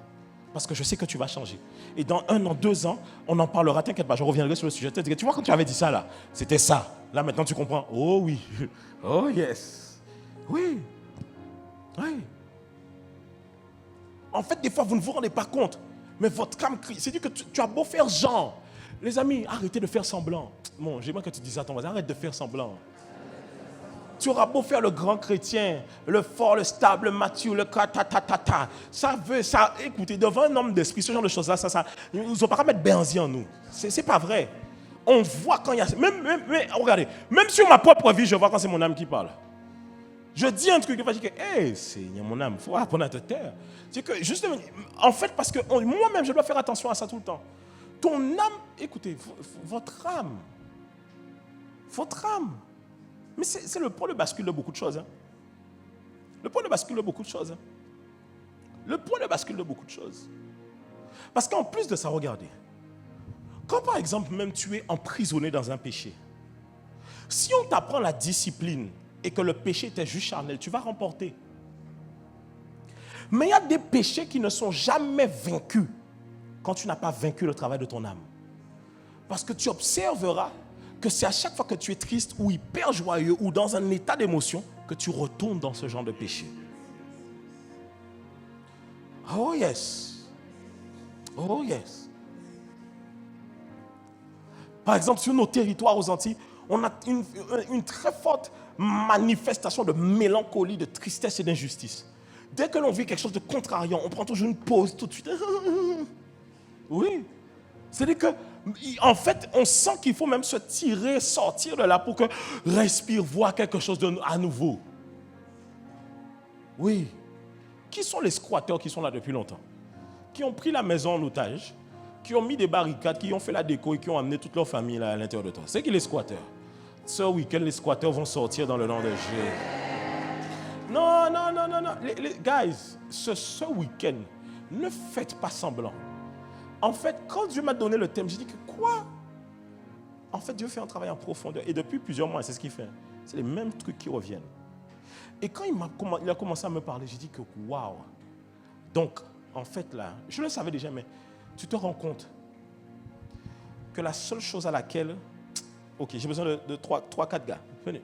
Speaker 1: Parce que je sais que tu vas changer. Et dans 1 an, 2 ans, on en parlera. T'inquiète pas, je reviendrai sur le sujet. Tu vois, quand tu avais dit ça, là, c'était ça. Là, maintenant, tu comprends. Oh oui. Oh yes. Oui. Oui. En fait, des fois, vous ne vous rendez pas compte. Mais votre âme crie. C'est-à-dire que tu as beau faire genre. Les amis, arrêtez de faire semblant. Bon, j'aimerais que tu dises à ton voisin, arrête de faire semblant. Tu auras beau faire le grand chrétien, le fort, le stable, le mature, le ta. Ça veut, ça, écoutez, devant un homme d'esprit, ce genre de choses-là, ils n'ont pas qu'à mettre Benzi en nous. C'est pas vrai. On voit quand il y a... regardez, même sur ma propre vie, je vois quand c'est mon âme qui parle. Je dis un truc, je dis que, hey, Seigneur, mon âme, il faut apprendre à te taire. C'est que, justement, en fait, parce que moi-même, je dois faire attention à ça tout le temps. Ton âme, écoutez, votre âme, mais c'est le point de bascule de beaucoup de choses. Hein. Le point de bascule de beaucoup de choses. Hein. Le point de bascule de beaucoup de choses. Parce qu'en plus de ça, regardez. Quand par exemple, même tu es emprisonné dans un péché, si on t'apprend la discipline et que le péché était juste charnel, tu vas remporter. Mais il y a des péchés qui ne sont jamais vaincus quand tu n'as pas vaincu le travail de ton âme. Parce que tu observeras que c'est à chaque fois que tu es triste ou hyper joyeux ou dans un état d'émotion que tu retournes dans ce genre de péché. Oh yes. Oh yes. Par exemple, sur nos territoires aux Antilles, on a une très forte manifestation de mélancolie, de tristesse et d'injustice. Dès que l'on vit quelque chose de contrariant, on prend toujours une pause tout de suite. Oui. C'est-à-dire que, en fait, on sent qu'il faut même se tirer, sortir de là pour que respire, voir quelque chose à nouveau. Oui. Qui sont les squatteurs qui sont là depuis longtemps? Qui ont pris la maison en otage, qui ont mis des barricades, qui ont fait la déco et qui ont amené toute leur famille là à l'intérieur de toi. C'est qui les squatteurs? Ce week-end, les squatteurs vont sortir dans le nom de Jésus. Non. Les guys, ce week-end, ne faites pas semblant. En fait, quand Dieu m'a donné le thème, j'ai dit que quoi? En fait, Dieu fait un travail en profondeur. Et depuis plusieurs mois, c'est ce qu'il fait. C'est les mêmes trucs qui reviennent. Et quand il a commencé à me parler, j'ai dit que waouh. Donc, en fait, là, je le savais déjà, mais tu te rends compte que la seule chose à laquelle... Ok, j'ai besoin de 3-4 gars. Venez.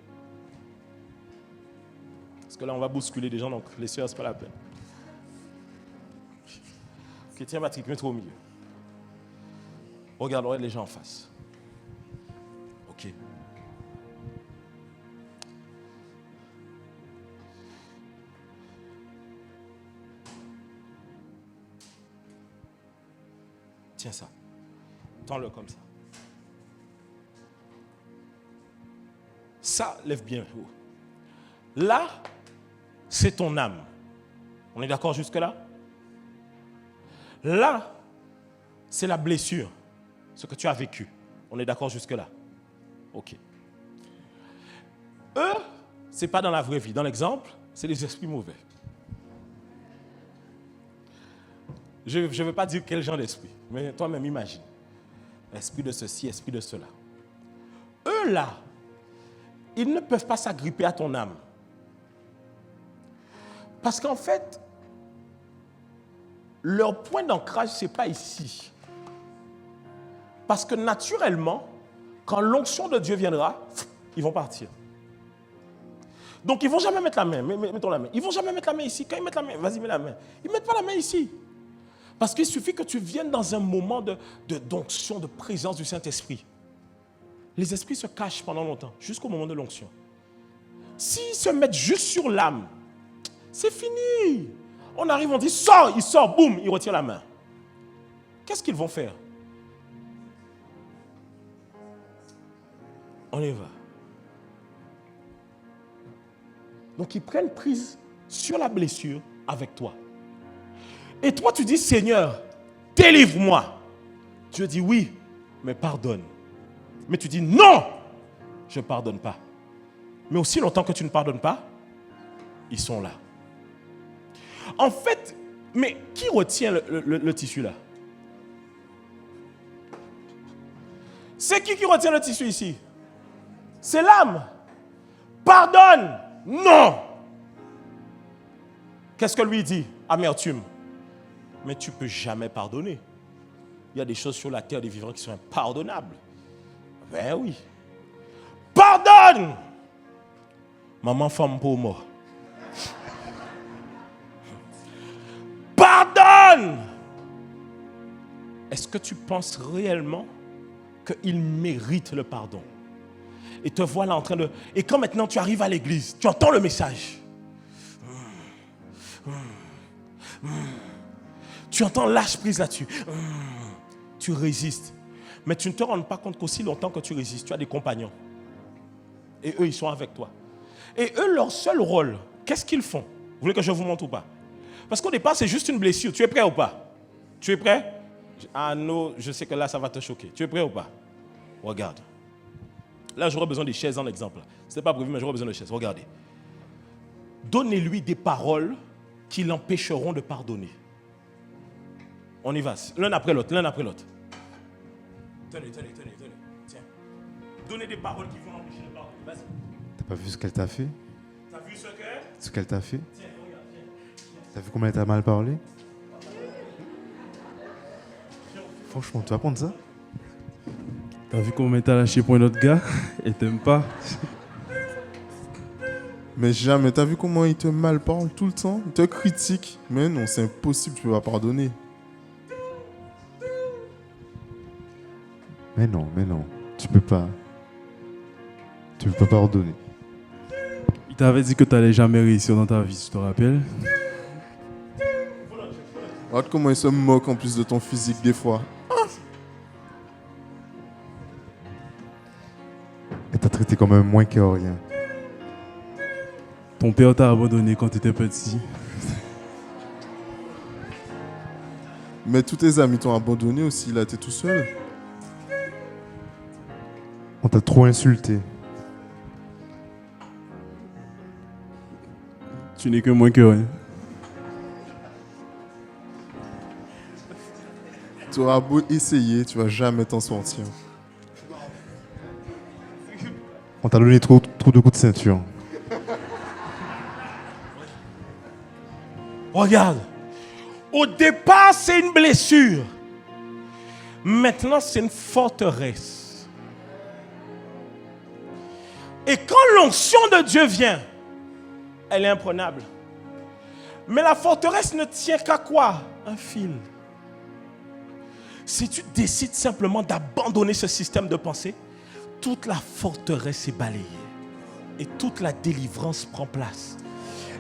Speaker 1: Parce que là, on va bousculer des gens, donc les sœurs, c'est pas la peine. Ok, tiens, Patrick, mets-toi au milieu. Regarde les gens en face. Ok. Tiens ça. Tends-le comme ça. Ça, lève bien haut. Là, c'est ton âme. On est d'accord jusque-là? Là, c'est la blessure. Ce que tu as vécu. On est d'accord jusque-là? Ok. Eux, ce n'est pas dans la vraie vie. Dans l'exemple, c'est les esprits mauvais. Je ne veux pas dire quel genre d'esprit, mais toi-même imagine. Esprit de ceci, esprit de cela. Eux là, ils ne peuvent pas s'agripper à ton âme. Parce qu'en fait, leur point d'ancrage, ce n'est pas ici. Parce que naturellement, quand l'onction de Dieu viendra, ils vont partir. Donc, ils ne vont jamais mettre la main. Mettons la main. Ils ne vont jamais mettre la main ici. Quand ils mettent la main, vas-y, mets la main. Ils ne mettent pas la main ici. Parce qu'il suffit que tu viennes dans un moment d'onction, de présence du Saint-Esprit. Les esprits se cachent pendant longtemps, jusqu'au moment de l'onction. S'ils se mettent juste sur l'âme, c'est fini. On arrive, on dit, sors, il sort, boum, il retire la main. Qu'est-ce qu'ils vont faire? On y va. Donc, ils prennent prise sur la blessure avec toi. Et toi, tu dis, Seigneur, délivre-moi. Dieu dit, oui, mais pardonne. Mais tu dis, non, je ne pardonne pas. Mais aussi longtemps que tu ne pardonnes pas, ils sont là. En fait, mais qui retient le tissu là? C'est qui retient le tissu ici? C'est l'âme. Pardonne. Non. Qu'est-ce que lui dit? Amertume. mais tu ne peux jamais pardonner. Il y a des choses sur la terre des vivants qui sont impardonnables. Ben oui. Pardonne! Maman, femme pour moi. Pardonne! Est-ce que tu penses réellement qu'il mérite le pardon? Et te voilà en train de... Et quand maintenant tu arrives à l'église, tu entends le message. Tu entends lâche prise là-dessus. Tu résistes. Mais tu ne te rends pas compte qu'aussi longtemps que tu résistes, tu as des compagnons. Et eux, ils sont avec toi. Et eux, leur seul rôle, qu'est-ce qu'ils font? Vous voulez que je vous montre ou pas? Parce qu'au départ, c'est juste une blessure. Tu es prêt ou pas? Tu es prêt? Ah non, je sais que là, ça va te choquer. Tu es prêt ou pas? Regarde. Là, j'aurais besoin des chaises en exemple. Ce n'est pas prévu, mais j'aurais besoin de chaises. Regardez. Donnez-lui des paroles qui l'empêcheront de pardonner. On y va. L'un après l'autre, l'un après l'autre. Tenez. Tiens. Donnez des paroles qui vont l'empêcher de pardonner. Vas-y.
Speaker 3: T'as pas vu ce qu'elle t'a fait?
Speaker 1: T'as vu ce que?
Speaker 3: Ce qu'elle t'a fait?
Speaker 1: Tiens, regarde, tiens.
Speaker 3: T'as vu comment elle t'a mal parlé? Franchement, tu vas prendre ça?
Speaker 4: T'as vu comment t'as lâché pour un autre gars et t'aimes pas?
Speaker 5: Mais jamais, t'as vu comment il te mal parle tout le temps? Il te critique. Mais non, c'est impossible, tu peux pas pardonner.
Speaker 3: Mais non, tu peux pas. Tu peux pas pardonner.
Speaker 4: Il t'avait dit que t'allais jamais réussir dans ta vie, tu te rappelles?
Speaker 5: Regarde comment il se moque en plus de ton physique des fois.
Speaker 3: Elle t'a traité comme un moins que rien.
Speaker 4: Ton père t'a abandonné quand t'étais petit.
Speaker 5: Mais tous tes amis t'ont abandonné aussi, là, t'es tout seul.
Speaker 3: On t'a trop insulté.
Speaker 4: Tu n'es que moins que rien.
Speaker 5: Tu auras beau essayer, tu vas jamais t'en sortir.
Speaker 3: On t'a donné trop de coups de ceinture.
Speaker 1: Regarde. Au départ, c'est une blessure. Maintenant, c'est une forteresse. Et quand l'onction de Dieu vient, elle est imprenable. Mais la forteresse ne tient qu'à quoi? Un fil. Si tu décides simplement d'abandonner ce système de pensée, toute la forteresse est balayée. Et toute la délivrance prend place.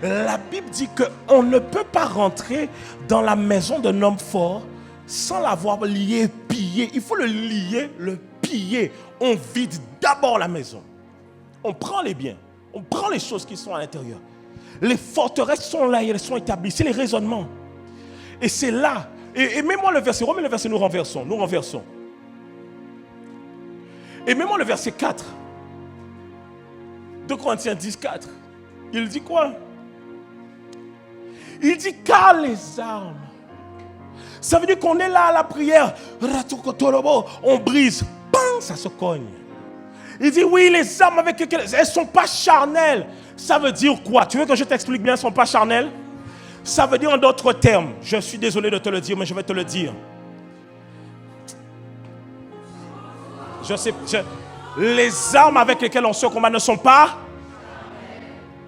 Speaker 1: La Bible dit qu'on ne peut pas rentrer dans la maison d'un homme fort sans l'avoir lié, pillé. Il faut le lier, le piller. On vide d'abord la maison. On prend les biens. On prend les choses qui sont à l'intérieur. Les forteresses sont là et elles sont établies. C'est les raisonnements. Et c'est là. Et mets-moi le verset. Remets le verset, nous renversons. Et mets-moi le verset 4. 2 Corinthiens 10, 4. Il dit quoi? Il dit car les armes. Ça veut dire qu'on est là à la prière. On brise. Bam, ça se cogne. Il dit oui, les armes avec lesquelles elles ne sont pas charnelles. Ça veut dire quoi? Tu veux que je t'explique bien, elles ne sont pas charnelles? Ça veut dire en d'autres termes. Je suis désolé de te le dire, mais je vais te le dire. Les armes avec lesquelles on se combat ne sont pas.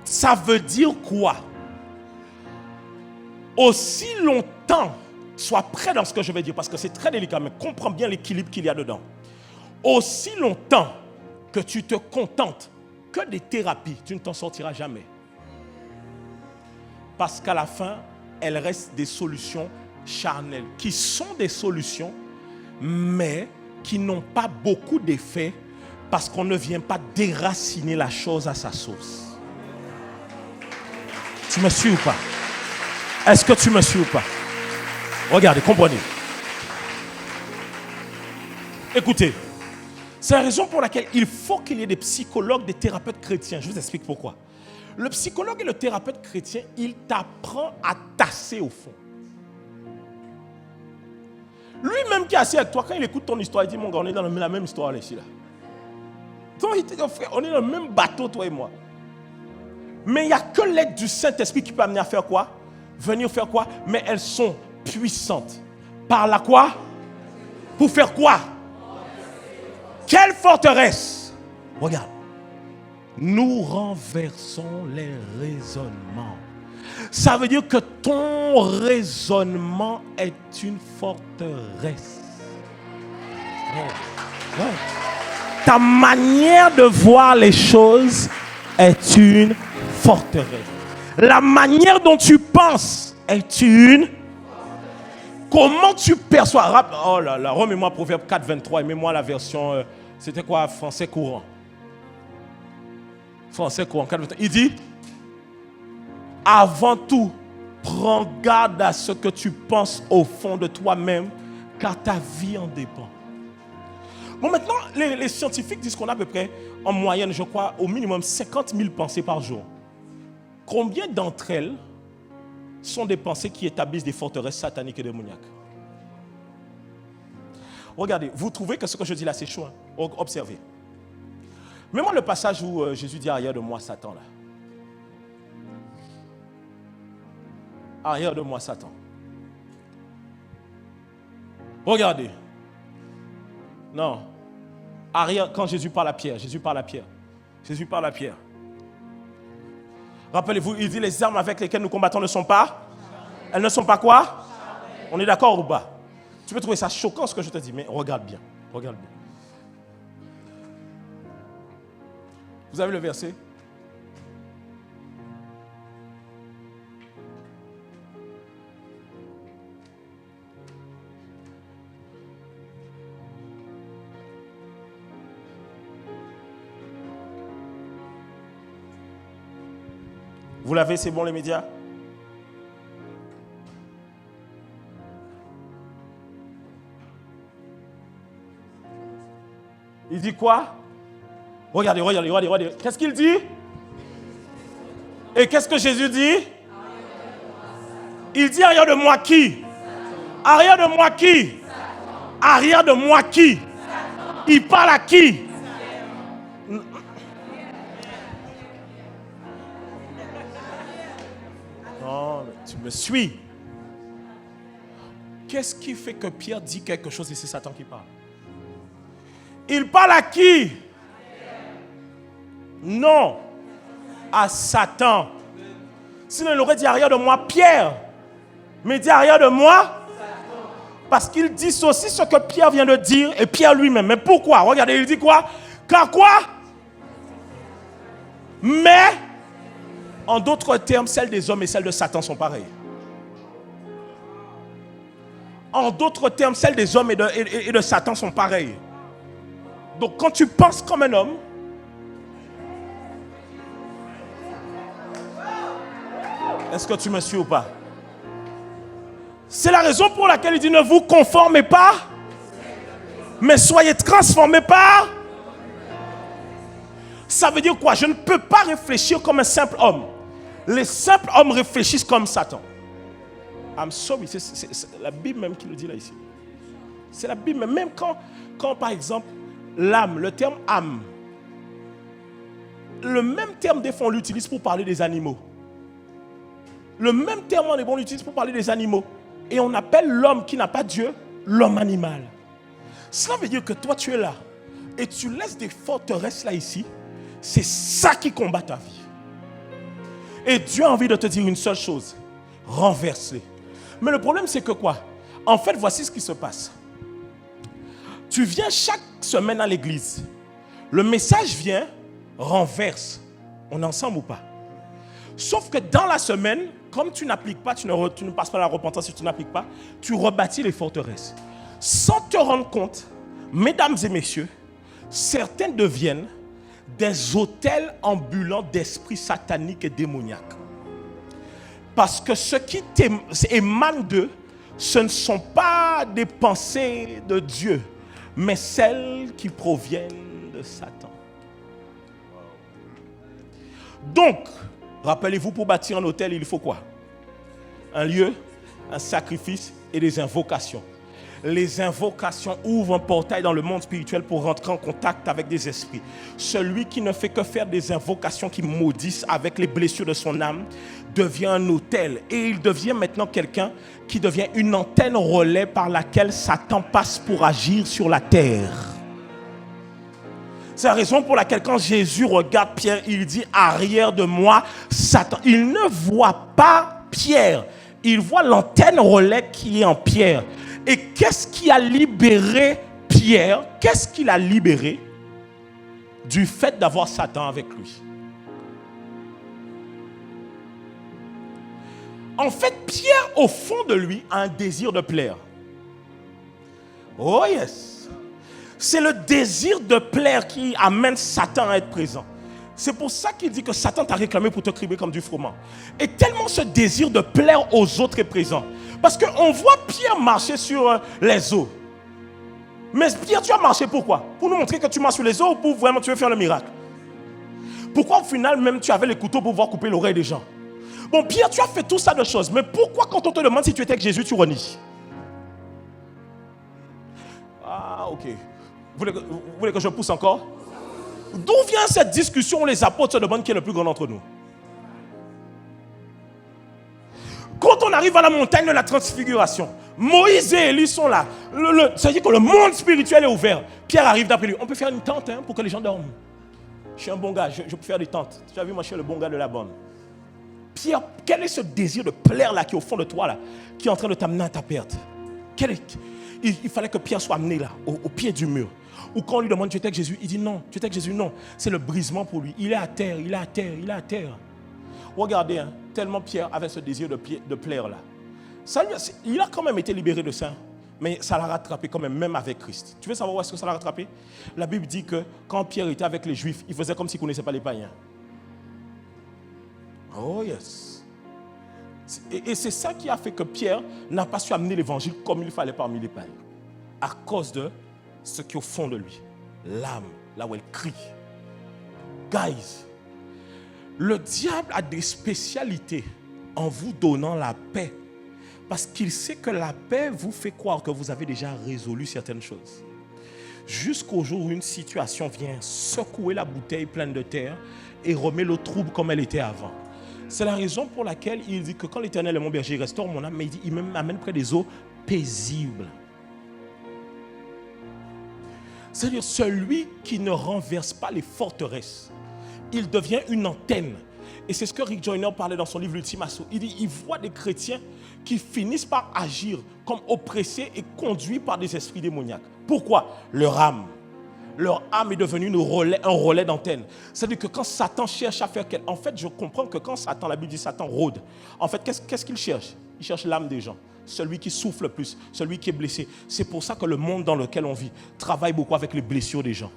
Speaker 1: Ça veut dire quoi? Aussi longtemps, sois prêt dans ce que je vais dire, parce que c'est très délicat, mais comprends bien l'équilibre qu'il y a dedans. Aussi longtemps que tu te contentes que des thérapies, tu ne t'en sortiras jamais. Parce qu'à la fin, elles restent des solutions charnelles, qui sont des solutions, mais qui n'ont pas beaucoup d'effet, parce qu'on ne vient pas déraciner la chose à sa source. Tu me suis ou pas? Est-ce que tu me suis ou pas? Regardez, comprenez. Écoutez, c'est la raison pour laquelle il faut qu'il y ait des psychologues, des thérapeutes chrétiens. Je vous explique pourquoi. Le psychologue et le thérapeute chrétien, il t'apprend à tasser au fond. Lui-même qui est assis avec toi, quand il écoute ton histoire, il dit, mon gars, on est dans la même histoire là, ici. Là. Donc il te dit, frère, on est dans le même bateau, toi et moi. Mais il n'y a que l'aide du Saint-Esprit qui peut amener à faire quoi? Venir faire quoi? Mais elles sont puissante. Par la quoi? Pour faire quoi? Quelle forteresse? Regarde. Nous renversons les raisonnements. Ça veut dire que ton raisonnement est une forteresse. Ouais. Ta manière de voir les choses est une forteresse. La manière dont tu penses est une... Comment tu perçois... Oh là là, remets-moi Proverbe 4, 23 et mets-moi la version... c'était quoi? Français courant. Français courant, 4, 23. Il dit... Avant tout, prends garde à ce que tu penses au fond de toi-même, car ta vie en dépend. Bon, maintenant, les scientifiques disent qu'on a à peu près, en moyenne, je crois, au minimum 50 000 pensées par jour. Combien d'entre elles sont des pensées qui établissent des forteresses sataniques et démoniaques? Regardez, vous trouvez que ce que je dis là, c'est chaud, hein? Observez. Mets-moi le passage où Jésus dit arrière de moi, Satan, là. Arrière de moi, Satan. Regardez. Non. Arrière, quand Jésus parle à Pierre. Jésus parle à Pierre. Rappelez-vous, il dit les armes avec lesquelles nous combattons ne sont pas. Elles ne sont pas quoi? On est d'accord ou pas? Tu peux trouver ça choquant ce que je te dis, mais regarde bien. Vous avez le verset? Vous l'avez, c'est bon les médias? Il dit quoi? Regardez. Qu'est-ce qu'il dit? Et qu'est-ce que Jésus dit? Il dit arrière de moi qui? Arrière de moi qui? Arrière de moi qui? Il parle à qui? Non, tu me suis. Qu'est-ce qui fait que Pierre dit quelque chose et c'est Satan qui parle? Il parle à qui? Non, à Satan. Sinon, il aurait dit arrière de moi Pierre. Mais il dit arrière de moi parce qu'il dissocie ce que Pierre vient de dire et Pierre lui-même. Mais pourquoi? Regardez, il dit quoi? Car quoi? Mais, en d'autres termes, celles des hommes et celles de Satan sont pareilles. En d'autres termes, celles des hommes et de Satan sont pareilles. Donc, quand tu penses comme un homme, est-ce que tu me suis ou pas? C'est la raison pour laquelle il dit ne vous conformez pas, mais soyez transformés par. Ça veut dire quoi? Je ne peux pas réfléchir comme un simple homme. Les simples hommes réfléchissent comme Satan. I'm sorry, c'est la Bible même qui le dit là ici. C'est la Bible même quand par exemple l'âme, le terme âme, le même terme des fois on l'utilise pour parler des animaux. Le même terme on l'utilise pour parler des animaux. Et on appelle l'homme qui n'a pas Dieu, l'homme animal. Cela veut dire que toi tu es là et tu laisses des forteresses là ici. C'est ça qui combat ta vie. Et Dieu a envie de te dire une seule chose. Renverse-les. Mais le problème c'est que quoi? En fait voici ce qui se passe. Tu viens chaque semaine à l'église. Le message vient, renverse. On est ensemble ou pas? Sauf que dans la semaine, comme tu n'appliques pas, tu ne passes pas la repentance si tu n'appliques pas, tu rebâtis les forteresses. Sans te rendre compte, mesdames et messieurs, certains deviennent des hôtels ambulants d'esprits sataniques et démoniaques. Parce que ce qui émane d'eux, ce ne sont pas des pensées de Dieu, mais celles qui proviennent de Satan. Donc, rappelez-vous, pour bâtir un hôtel, il faut quoi? Un lieu, un sacrifice et des invocations. Les invocations ouvrent un portail dans le monde spirituel pour rentrer en contact avec des esprits. Celui qui ne fait que faire des invocations qui maudissent avec les blessures de son âme devient un autel. Et il devient maintenant quelqu'un qui devient une antenne relais par laquelle Satan passe pour agir sur la terre. C'est la raison pour laquelle quand Jésus regarde Pierre, il dit « Arrière de moi, Satan ». Il ne voit pas Pierre. Il voit l'antenne relais qui est en Pierre. Et qu'est-ce qui a libéré Pierre? Qu'est-ce qu'il a libéré? Du fait d'avoir Satan avec lui. En fait, Pierre, au fond de lui, a un désir de plaire. Oh yes! C'est le désir de plaire qui amène Satan à être présent. C'est pour ça qu'il dit que Satan t'a réclamé pour te crier comme du froment. Et tellement ce désir de plaire aux autres est présent. Parce qu'on voit Pierre marcher sur les eaux. Mais Pierre, tu as marché pourquoi? Pour nous montrer que tu marches sur les eaux ou pour vraiment tu veux faire le miracle? Pourquoi au final même tu avais les couteaux pour pouvoir couper l'oreille des gens? Bon Pierre, tu as fait tout ça de choses. Mais pourquoi quand on te demande si tu étais avec Jésus, tu renies? Ah ok. Vous voulez que je pousse encore? D'où vient cette discussion où les apôtres se demandent qui est le plus grand d'entre nous? Quand on arrive à la montagne de la transfiguration, Moïse et Élie sont là. Ça veut dire que le monde spirituel est ouvert. Pierre arrive d'après lui. On peut faire une tente pour que les gens dorment. Je suis un bon gars, je peux faire des tentes. Tu as vu, moi je suis le bon gars de la bande. Pierre, quel est ce désir de plaire là qui est au fond de toi là, qui est en train de t'amener à ta perte? Il fallait que Pierre soit amené là, au pied du mur. Ou quand on lui demande tu étais avec Jésus, il dit non, tu étais avec Jésus, non. C'est le brisement pour lui. Il est à terre, il est à terre, il est à terre. Regardez, hein, tellement Pierre avait ce désir de plaire là. Il a quand même été libéré de ça, mais ça l'a rattrapé quand même avec Christ. Tu veux savoir où est-ce que ça l'a rattrapé? La Bible dit que quand Pierre était avec les Juifs, il faisait comme s'il ne connaissait pas les païens. Oh yes. Et c'est ça qui a fait que Pierre n'a pas su amener l'évangile comme il fallait parmi les païens. À cause de ce qui est au fond de lui. L'âme, là où elle crie. Guys, le diable a des spécialités en vous donnant la paix. Parce qu'il sait que la paix vous fait croire que vous avez déjà résolu certaines choses. Jusqu'au jour où une situation vient secouer la bouteille pleine de terre et remet l'eau trouble comme elle était avant. C'est la raison pour laquelle il dit que quand l'Éternel est mon berger, il restaure mon âme, mais il dit, il m'amène près des eaux paisibles. C'est-à-dire celui qui ne renverse pas les forteresses, il devient une antenne. Et c'est ce que Rick Joyner parlait dans son livre L'Ultime Assaut. Il dit, il voit des chrétiens qui finissent par agir comme oppressés et conduits par des esprits démoniaques. Pourquoi? Leur âme est devenue un relais d'antenne. C'est-à-dire que quand Satan cherche à faire quelque chose, en fait, je comprends que quand Satan, la Bible dit Satan rôde, en fait, qu'est-ce qu'il cherche? Il cherche l'âme des gens. Celui qui souffle le plus, celui qui est blessé. C'est pour ça que le monde dans lequel on vit travaille beaucoup avec les blessures des gens.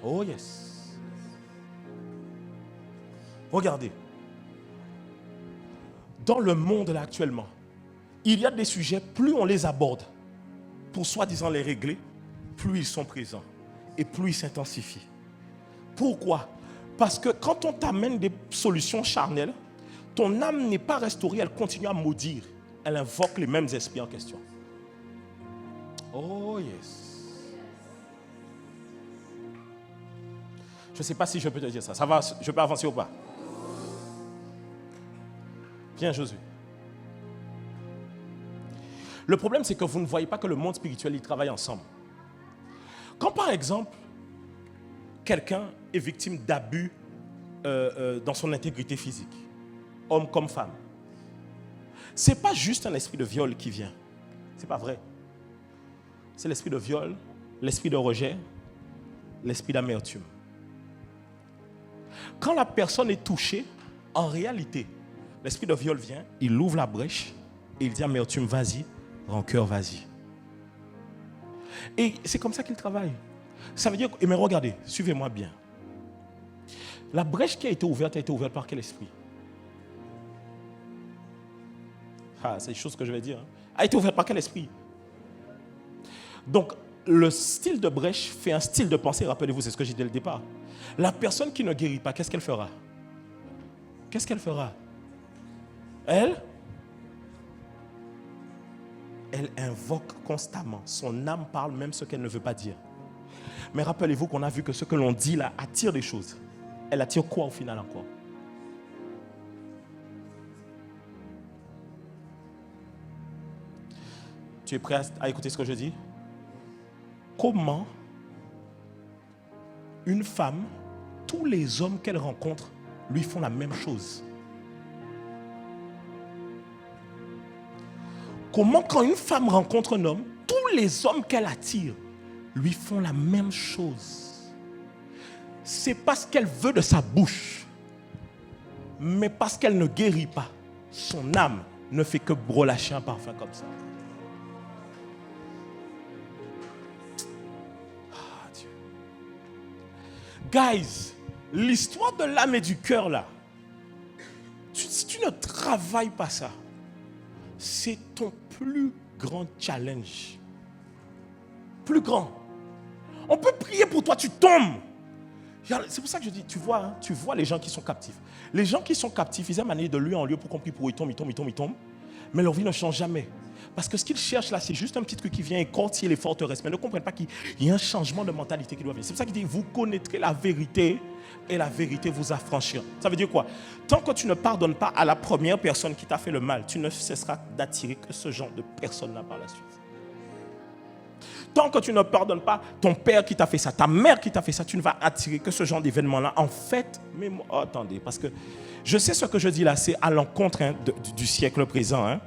Speaker 1: Oh yes. Regardez. Dans le monde là actuellement, il y a des sujets, plus on les aborde pour soi-disant les régler, plus ils sont présents et plus ils s'intensifient. Pourquoi? Parce que quand on t'amène des solutions charnelles, ton âme n'est pas restaurée, elle continue à maudire. Elle invoque les mêmes esprits en question. Oh yes. Je ne sais pas si je peux te dire ça. Ça va, je peux avancer ou pas? Viens Josué. Le problème, c'est que vous ne voyez pas que le monde spirituel, ils travaillent ensemble. Quand par exemple, quelqu'un est victime d'abus dans son intégrité physique, homme comme femme, ce n'est pas juste un esprit de viol qui vient. Ce n'est pas vrai. C'est l'esprit de viol, l'esprit de rejet, l'esprit d'amertume. Quand la personne est touchée, en réalité, l'esprit de viol vient, il ouvre la brèche et il dit amertume, vas-y, rancœur, vas-y. Et c'est comme ça qu'il travaille. Ça veut dire, mais regardez, suivez-moi bien. La brèche qui a été ouverte par quel esprit? Ah, c'est une chose que je vais dire. Hein. A été ouverte par quel esprit? Donc, le style de brèche fait un style de pensée. Rappelez-vous, c'est ce que j'ai dit dès le départ. La personne qui ne guérit pas, qu'est-ce qu'elle fera? Qu'est-ce qu'elle fera? Elle elle invoque constamment. Son âme parle même ce qu'elle ne veut pas dire. Mais rappelez-vous qu'on a vu que ce que l'on dit là attire des choses. Elle attire quoi au final encore? Tu es prêt à écouter ce que je dis? Comment une femme, tous les hommes qu'elle rencontre lui font la même chose? Comment quand une femme rencontre un homme, tous les hommes qu'elle attire lui font la même chose? C'est parce qu'elle veut de sa bouche, mais parce qu'elle ne guérit pas. Son âme ne fait que relâcher un parfum comme ça. Ah, Dieu. Guys, l'histoire de l'âme et du cœur là, si tu ne travailles pas ça, c'est ton plus grand challenge. Plus grand. On peut prier pour toi, tu tombes. C'est pour ça que je dis, tu vois les gens qui sont captifs. Les gens qui sont captifs, ils aiment aller de lieu en lieu pour qu'on prie pour eux. Ils tombent. Mais leur vie ne change jamais. Parce que ce qu'ils cherchent là, c'est juste un petit truc qui vient écorcher les forteresses. Mais ne comprennent pas qu'il y a un changement de mentalité qui doit venir. C'est pour ça qu'il dit, vous connaîtrez la vérité et la vérité vous affranchira. Ça veut dire quoi? Tant que tu ne pardonnes pas à la première personne qui t'a fait le mal, tu ne cesseras d'attirer que ce genre de personne-là par la suite. Tant que tu ne pardonnes pas ton père qui t'a fait ça, ta mère qui t'a fait ça, tu ne vas attirer que ce genre d'événement-là. En fait, mais attendez, parce que je sais ce que je dis là, c'est à l'encontre du siècle présent, hein,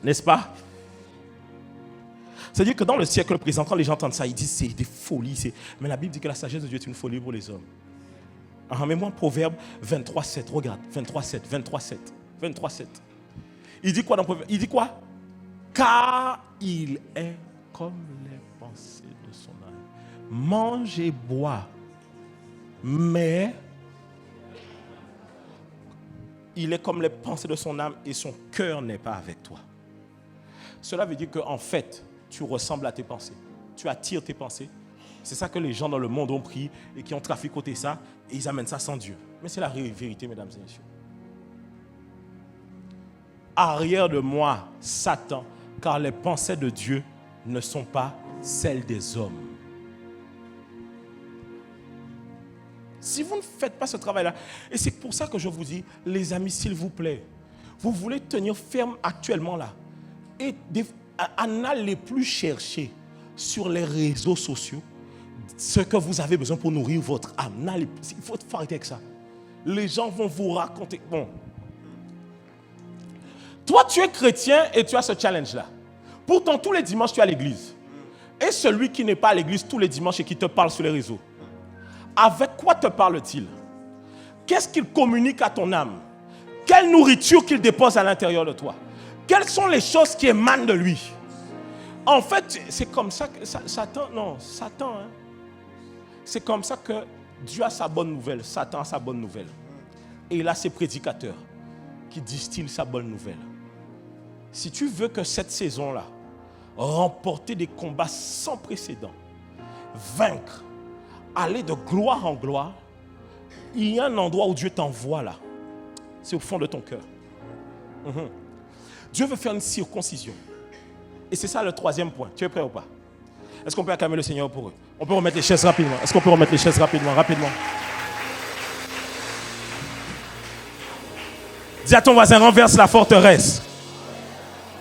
Speaker 1: n'est-ce pas? C'est-à-dire que dans le siècle présent, quand les gens entendent ça, ils disent c'est des folies. Mais la Bible dit que la sagesse de Dieu est une folie pour les hommes. Mais moi, Proverbe 23,7, regarde, 23,7. Il dit quoi dans Proverbe? Il dit quoi? Car il est comme les pensées de son âme. Mange et bois, mais il est comme les pensées de son âme et son cœur n'est pas avec toi. Cela veut dire qu'en fait, tu ressembles à tes pensées. Tu attires tes pensées. C'est ça que les gens dans le monde ont pris et qui ont traficoté ça et ils amènent ça sans Dieu. Mais c'est la vérité, mesdames et messieurs. Arrière de moi, Satan, car les pensées de Dieu ne sont pas celles des hommes. Si vous ne faites pas ce travail-là, et c'est pour ça que je vous dis, les amis, s'il vous plaît, vous voulez tenir ferme actuellement là, et n'allez plus chercher sur les réseaux sociaux ce que vous avez besoin pour nourrir votre âme. Il faut arrêter avec ça. Les gens vont vous raconter. Bon. Toi, tu es chrétien et tu as ce challenge-là. Pourtant, tous les dimanches, tu es à l'église. Et celui qui n'est pas à l'église tous les dimanches et qui te parle sur les réseaux, avec quoi te parle-t-il? Qu'est-ce qu'il communique à ton âme? Quelle nourriture qu'il dépose à l'intérieur de toi? Quelles sont les choses qui émanent de lui? En fait, c'est comme ça que Satan, hein, c'est comme ça que Dieu a sa bonne nouvelle, Satan a sa bonne nouvelle. Et il a ses prédicateurs qui distillent sa bonne nouvelle. Si tu veux que cette saison-là, remporter des combats sans précédent, vaincre, aller de gloire en gloire, il y a un endroit où Dieu t'envoie là. C'est au fond de ton cœur. Dieu veut faire une circoncision. Et c'est ça le troisième point. Tu es prêt ou pas? Est-ce qu'on peut acclamer le Seigneur pour eux? On peut remettre les chaises rapidement. Est-ce qu'on peut remettre les chaises rapidement? Dis à ton voisin, renverse la forteresse.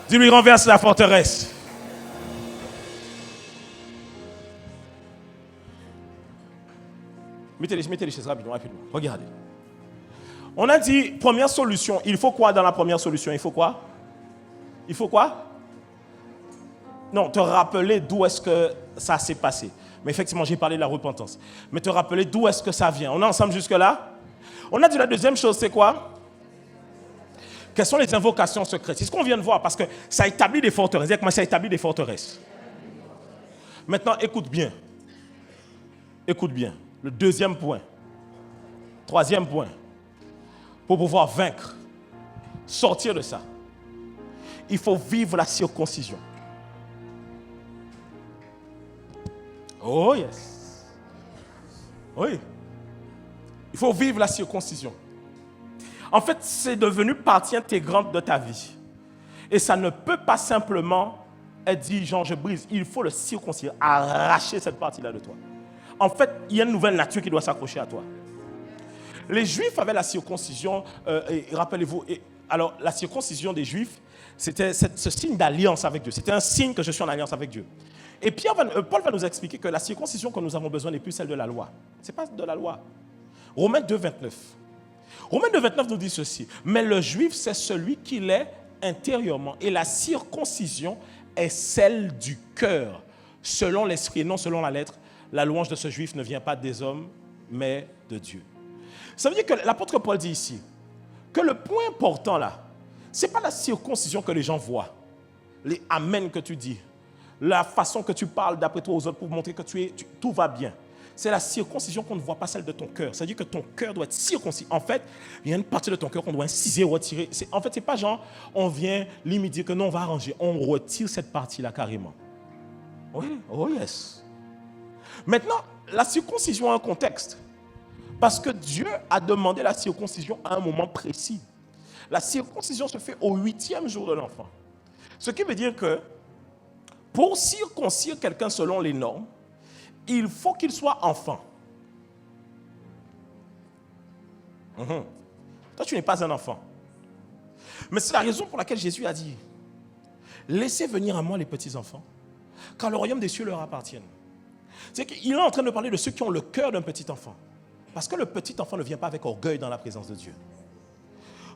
Speaker 1: Dis-lui, renverse la forteresse. Mettez les chaises rapidement. Regardez. On a dit, première solution, il faut quoi dans la première solution? Il faut quoi? Non, te rappeler d'où est-ce que ça s'est passé. Mais effectivement, j'ai parlé de la repentance. Mais te rappeler d'où est-ce que ça vient. On est ensemble jusque-là? On a dit la deuxième chose, c'est quoi? Quelles sont les invocations secrètes? C'est ce qu'on vient de voir, parce que ça établit des forteresses. Dis-moi, ça établit des forteresses. Maintenant, écoute bien. Le deuxième point. Troisième point. Pour pouvoir vaincre, sortir de ça, il faut vivre la circoncision. Oh yes. Oui. Il faut vivre la circoncision. En fait, c'est devenu partie intégrante de ta vie. Et ça ne peut pas simplement elle dit, genre, je brise, il faut le circoncire, arracher cette partie-là de toi. En fait, il y a une nouvelle nature qui doit s'accrocher à toi. Les Juifs avaient la circoncision, et rappelez-vous, alors la circoncision des Juifs, c'était ce signe d'alliance avec Dieu. C'était un signe que je suis en alliance avec Dieu. Et Paul va nous expliquer que la circoncision que nous avons besoin n'est plus celle de la loi. Ce n'est pas de la loi. Romains 2, 29. Romains 2, 29 nous dit ceci. Mais le Juif, c'est celui qui l'est intérieurement. Et la circoncision est celle du cœur, selon l'esprit et non selon la lettre. La louange de ce Juif ne vient pas des hommes, mais de Dieu. Ça veut dire que l'apôtre Paul dit ici que le point important là, ce n'est pas la circoncision que les gens voient, les amen que tu dis, la façon que tu parles d'après toi aux autres pour montrer que tout va bien. C'est la circoncision qu'on ne voit pas, celle de ton cœur. C'est-à-dire que ton cœur doit être circoncis. En fait, il y a une partie de ton cœur qu'on doit inciser, retirer. En fait, ce n'est pas genre, on vient limite dire que non, on va arranger. On retire cette partie-là carrément. Oui, oh yes. Maintenant, la circoncision a un contexte. Parce que Dieu a demandé la circoncision à un moment précis. La circoncision se fait au 8e jour de l'enfant. Ce qui veut dire que pour circoncire quelqu'un selon les normes, il faut qu'il soit enfant. Toi, tu n'es pas un enfant. Mais c'est la raison pour laquelle Jésus a dit, laissez venir à moi les petits-enfants, car le royaume des cieux leur appartient. C'est qu'il est en train de parler de ceux qui ont le cœur d'un petit enfant. Parce que le petit enfant ne vient pas avec orgueil dans la présence de Dieu.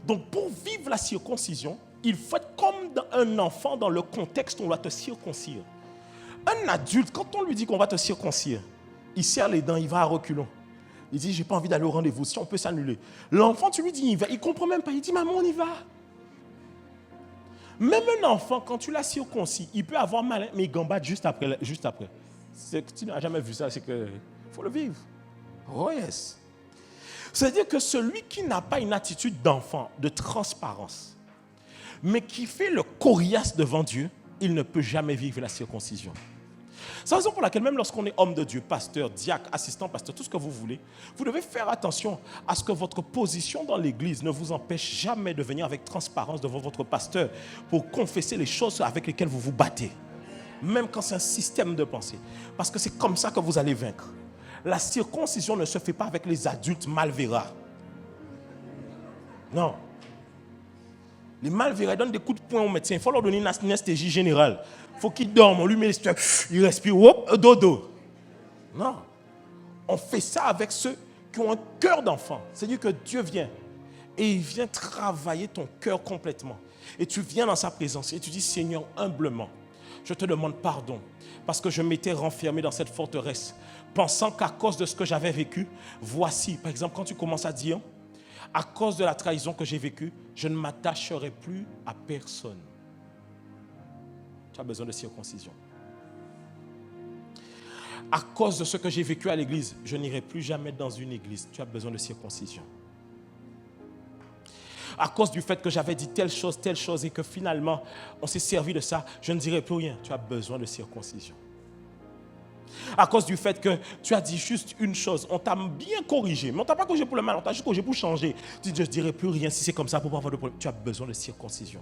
Speaker 1: Donc pour vivre la circoncision, il faut être comme un enfant dans le contexte où on doit te circoncire. Un adulte, quand on lui dit qu'on va te circoncire, il serre les dents, il va à reculons. Il dit, j'ai pas envie d'aller au rendez-vous, si on peut s'annuler. L'enfant, tu lui dis, il va, il ne comprend même pas, il dit, maman, on y va. Même un enfant, quand tu l'as circoncis, il peut avoir mal, mais il gambade juste après. Tu n'as jamais vu ça, c'est qu'il faut le vivre. Oh yes. C'est-à-dire que celui qui n'a pas une attitude d'enfant, de transparence, mais qui fait le coriace devant Dieu, il ne peut jamais vivre la circoncision. C'est la raison pour laquelle même lorsqu'on est homme de Dieu, pasteur, diacre, assistant, pasteur, tout ce que vous voulez, vous devez faire attention à ce que votre position dans l'église ne vous empêche jamais de venir avec transparence devant votre pasteur pour confesser les choses avec lesquelles vous vous battez. Même quand c'est un système de pensée. Parce que c'est comme ça que vous allez vaincre. La circoncision ne se fait pas avec les adultes malverras. Non. Les malverras donnent des coups de poing au médecin. Il faut leur donner une anesthésie générale. Il faut qu'ils dorment. On lui met les stupes. Il respire. Hop, dodo. Non. On fait ça avec ceux qui ont un cœur d'enfant. C'est-à-dire que Dieu vient. Et il vient travailler ton cœur complètement. Et tu viens dans sa présence. Et tu dis, Seigneur, humblement, je te demande pardon. Parce que je m'étais renfermé dans cette forteresse. Pensant qu'à cause de ce que j'avais vécu, voici, par exemple, quand tu commences à dire, à cause de la trahison que j'ai vécue, je ne m'attacherai plus à personne. Tu as besoin de circoncision. À cause de ce que j'ai vécu à l'église, je n'irai plus jamais dans une église. Tu as besoin de circoncision. À cause du fait que j'avais dit telle chose et que finalement, on s'est servi de ça, je ne dirai plus rien. Tu as besoin de circoncision. À cause du fait que tu as dit juste une chose, on t'a bien corrigé, mais on ne t'a pas corrigé pour le mal, on t'a juste corrigé pour changer. Tu dis, je ne dirai plus rien si c'est comme ça pour pas avoir de problème. Tu as besoin de circoncision.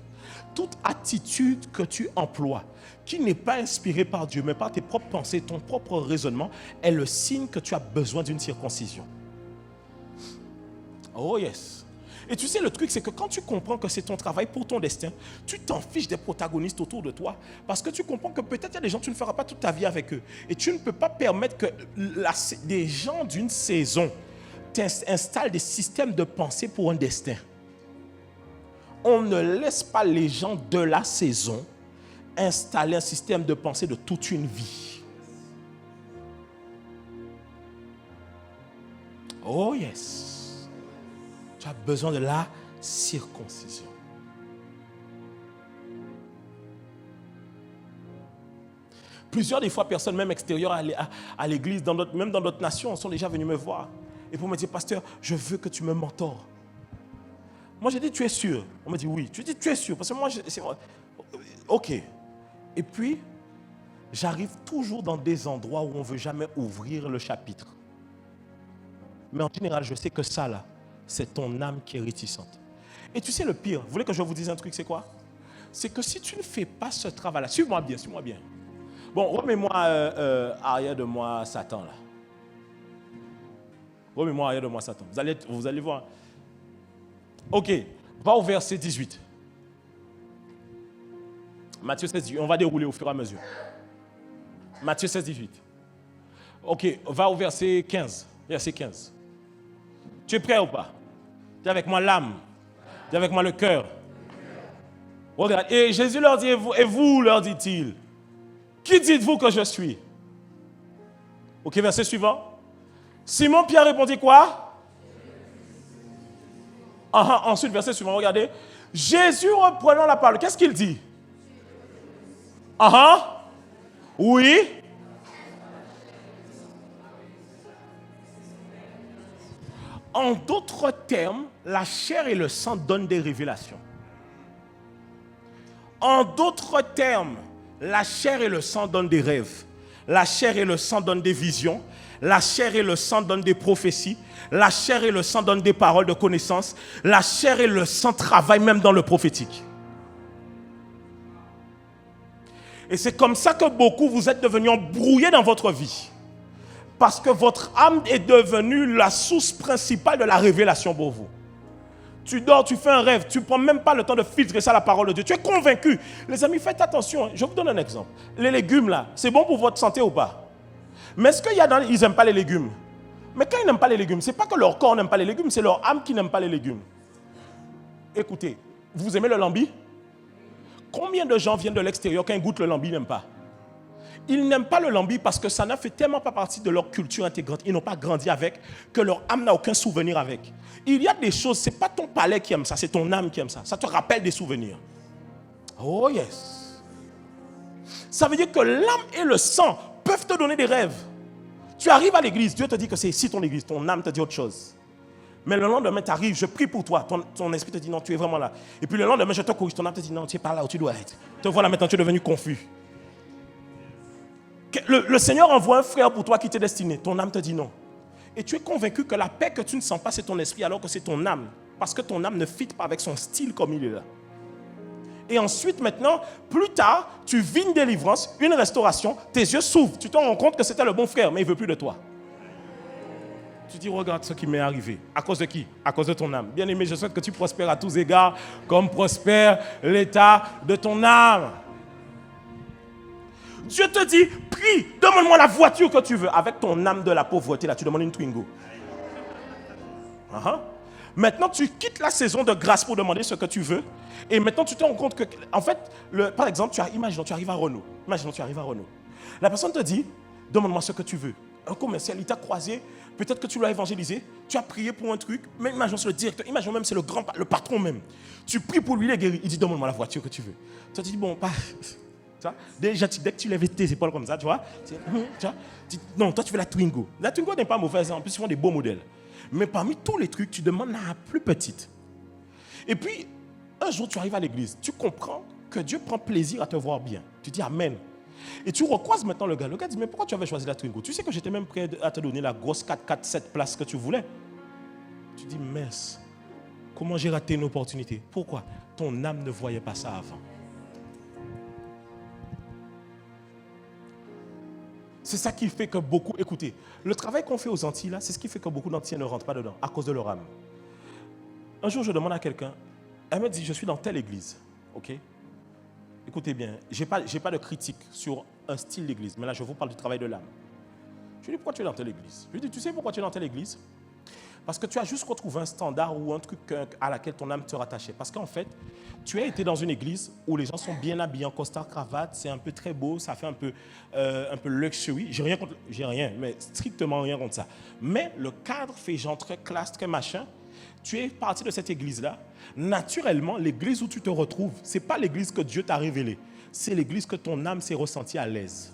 Speaker 1: Toute attitude que tu emploies, qui n'est pas inspirée par Dieu, mais par tes propres pensées, ton propre raisonnement, est le signe que tu as besoin d'une circoncision. Oh yes. Et tu sais, le truc, c'est que quand tu comprends que c'est ton travail pour ton destin, tu t'en fiches des protagonistes autour de toi. Parce que tu comprends que peut-être il y a des gens, tu ne feras pas toute ta vie avec eux. Et tu ne peux pas permettre que des gens d'une saison installent des systèmes de pensée pour un destin. On ne laisse pas les gens de la saison installer un système de pensée de toute une vie. Oh yes. Tu as besoin de la circoncision. Plusieurs des fois, personnes même extérieures à l'église, même dans d'autres nations, sont déjà venus me voir. Et pour me dire, pasteur, je veux que tu me mentores. Moi, j'ai dit, tu es sûr? On me dit, oui. Tu dis, tu es sûr? Parce que moi, c'est vrai. OK. Et puis, j'arrive toujours dans des endroits où on ne veut jamais ouvrir le chapitre. Mais en général, je sais que ça, là, c'est ton âme qui est réticente. Et tu sais le pire, vous voulez que je vous dise un truc, c'est quoi? c'est que si tu ne fais pas ce travail-là, suis-moi bien, suis-moi bien. Bon, remets-moi arrière de moi Satan là. Remets-moi arrière de moi Satan. Vous allez voir. Ok, va au verset 18. Matthieu 16, 18. On va dérouler au fur et à mesure. Matthieu 16, 18. Ok, va au verset 15. Verset 15. Tu es prêt ou pas? Tu es avec moi l'âme. Tu es avec moi le cœur. Regarde. Et Jésus leur dit, et vous, leur dit-il, qui dites-vous que je suis? Ok, verset suivant. Simon Pierre répondit quoi? Ensuite, verset suivant, regardez. Jésus reprenant la parole, qu'est-ce qu'il dit? Oui. En d'autres termes, la chair et le sang donnent des révélations. En d'autres termes, la chair et le sang donnent des rêves. La chair et le sang donnent des visions. La chair et le sang donnent des prophéties. La chair et le sang donnent des paroles de connaissance. La chair et le sang travaillent même dans le prophétique. Et c'est comme ça que beaucoup vous êtes devenus embrouillés dans votre vie. Parce que votre âme est devenue la source principale de la révélation pour vous. Tu dors, tu fais un rêve, tu ne prends même pas le temps de filtrer ça, la parole de Dieu. Tu es convaincu. Les amis, faites attention. Je vous donne un exemple. Les légumes, là, c'est bon pour votre santé ou pas? Mais est-ce qu'il y a dans... Ils n'aiment pas les légumes. Mais quand ils n'aiment pas les légumes, ce n'est pas que leur corps n'aime pas les légumes, c'est leur âme qui n'aime pas les légumes. Écoutez, vous aimez le lambi? Combien de gens viennent de l'extérieur, quand ils goûtent le lambi, ils n'aiment pas? Ils n'aiment pas le lambi parce que ça n'a fait tellement pas partie de leur culture intégrante. Ils n'ont pas grandi avec, que leur âme n'a aucun souvenir avec. Il y a des choses, ce n'est pas ton palais qui aime ça, c'est ton âme qui aime ça. Ça te rappelle des souvenirs. Oh yes. Ça veut dire que l'âme et le sang peuvent te donner des rêves. Tu arrives à l'église, Dieu te dit que c'est ici ton église, ton âme te dit autre chose. Mais le lendemain, tu arrives, je prie pour toi, ton esprit te dit non, tu es vraiment là. Et puis le lendemain, je te corrige, ton âme te dit non, tu n'es pas là où tu dois être. Te voilà maintenant, tu es devenu confus. Le Seigneur envoie un frère pour toi qui t'est destiné. Ton âme te dit non. Et tu es convaincu que la paix que tu ne sens pas, c'est ton esprit, alors que c'est ton âme. Parce que ton âme ne fit pas avec son style comme il est là. Et ensuite, maintenant, plus tard, tu vis une délivrance, une restauration, tes yeux s'ouvrent. Tu te rends compte que c'était le bon frère, mais il ne veut plus de toi. Tu dis, regarde ce qui m'est arrivé. À cause de qui? À cause de ton âme. Bien aimé, je souhaite que tu prospères à tous égards, comme prospère l'état de ton âme. Dieu te dit, prie, demande-moi la voiture que tu veux. Avec ton âme de la pauvreté, là, tu demandes une Twingo. Maintenant, tu quittes la saison de grâce pour demander ce que tu veux. Et maintenant, tu te rends compte que, en fait, par exemple, imaginons, tu arrives à Renault. La personne te dit, demande-moi ce que tu veux. Un commercial, il t'a croisé, peut-être que tu l'as évangélisé, tu as prié pour un truc, mais imaginons c'est le directeur, imaginons même c'est le patron même. Tu pries pour lui, il est guéri, il dit, demande-moi la voiture que tu veux. Toi, tu dis, bon, pas... Déjà, dès que tu lèves tes épaules comme ça, tu vois, non, toi tu veux la Twingo. La Twingo n'est pas mauvaise, en plus ils font des beaux modèles. Mais parmi tous les trucs, tu demandes la plus petite. Et puis, un jour tu arrives à l'église, tu comprends que Dieu prend plaisir à te voir bien. Tu dis Amen. Et tu recroises maintenant le gars. Le gars dit, mais pourquoi tu avais choisi la Twingo? Tu sais que j'étais même prêt à te donner la grosse 4x4 7 places que tu voulais. Tu dis, mince, comment j'ai raté une opportunité? Pourquoi? Ton âme ne voyait pas ça avant. C'est ça qui fait que beaucoup... Écoutez, le travail qu'on fait aux Antilles, là, c'est ce qui fait que beaucoup d'Antillais ne rentrent pas dedans, à cause de leur âme. Un jour, je demande à quelqu'un, elle me dit, je suis dans telle église, ok? Écoutez bien, je n'ai pas de critique sur un style d'église, mais là, je vous parle du travail de l'âme. Je lui dis, pourquoi tu es dans telle église? Je lui dis, tu sais pourquoi tu es dans telle église? Parce que tu as juste retrouvé un standard ou un truc à laquelle ton âme te rattachait. Parce qu'en fait, tu as été dans une église où les gens sont bien habillés en costard, cravate, c'est un peu très beau, ça fait un peu luxury. J'ai rien, mais strictement rien contre ça. Mais le cadre fait genre très classe, très machin. Tu es parti de cette église-là. Naturellement, l'église où tu te retrouves, ce n'est pas l'église que Dieu t'a révélée. C'est l'église que ton âme s'est ressentie à l'aise.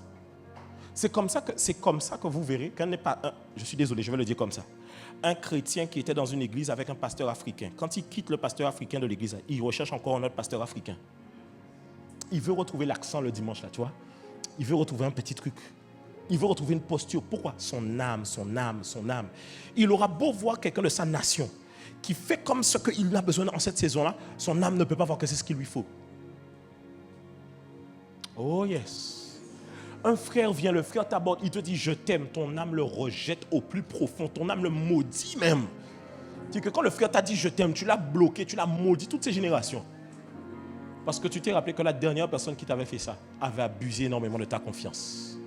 Speaker 1: C'est comme ça que vous verrez qu'un n'est pas un... Je suis désolé, je vais le dire comme ça. Un chrétien qui était dans une église avec un pasteur africain, quand il quitte le pasteur africain de l'église, il recherche encore un autre pasteur africain. Il veut retrouver l'accent le dimanche, là, tu vois. Il veut retrouver un petit truc. Il veut retrouver une posture. Pourquoi? Son âme. Il aura beau voir quelqu'un de sa nation qui fait comme ce qu'il a besoin en cette saison-là, son âme ne peut pas voir que c'est ce qu'il lui faut. Oh yes. Un frère vient, le frère t'aborde, il te dit je t'aime, ton âme le rejette au plus profond, ton âme le maudit même. C'est que quand le frère t'a dit je t'aime, tu l'as bloqué, tu l'as maudit toutes ces générations. Parce que tu t'es rappelé que la dernière personne qui t'avait fait ça avait abusé énormément de ta confiance.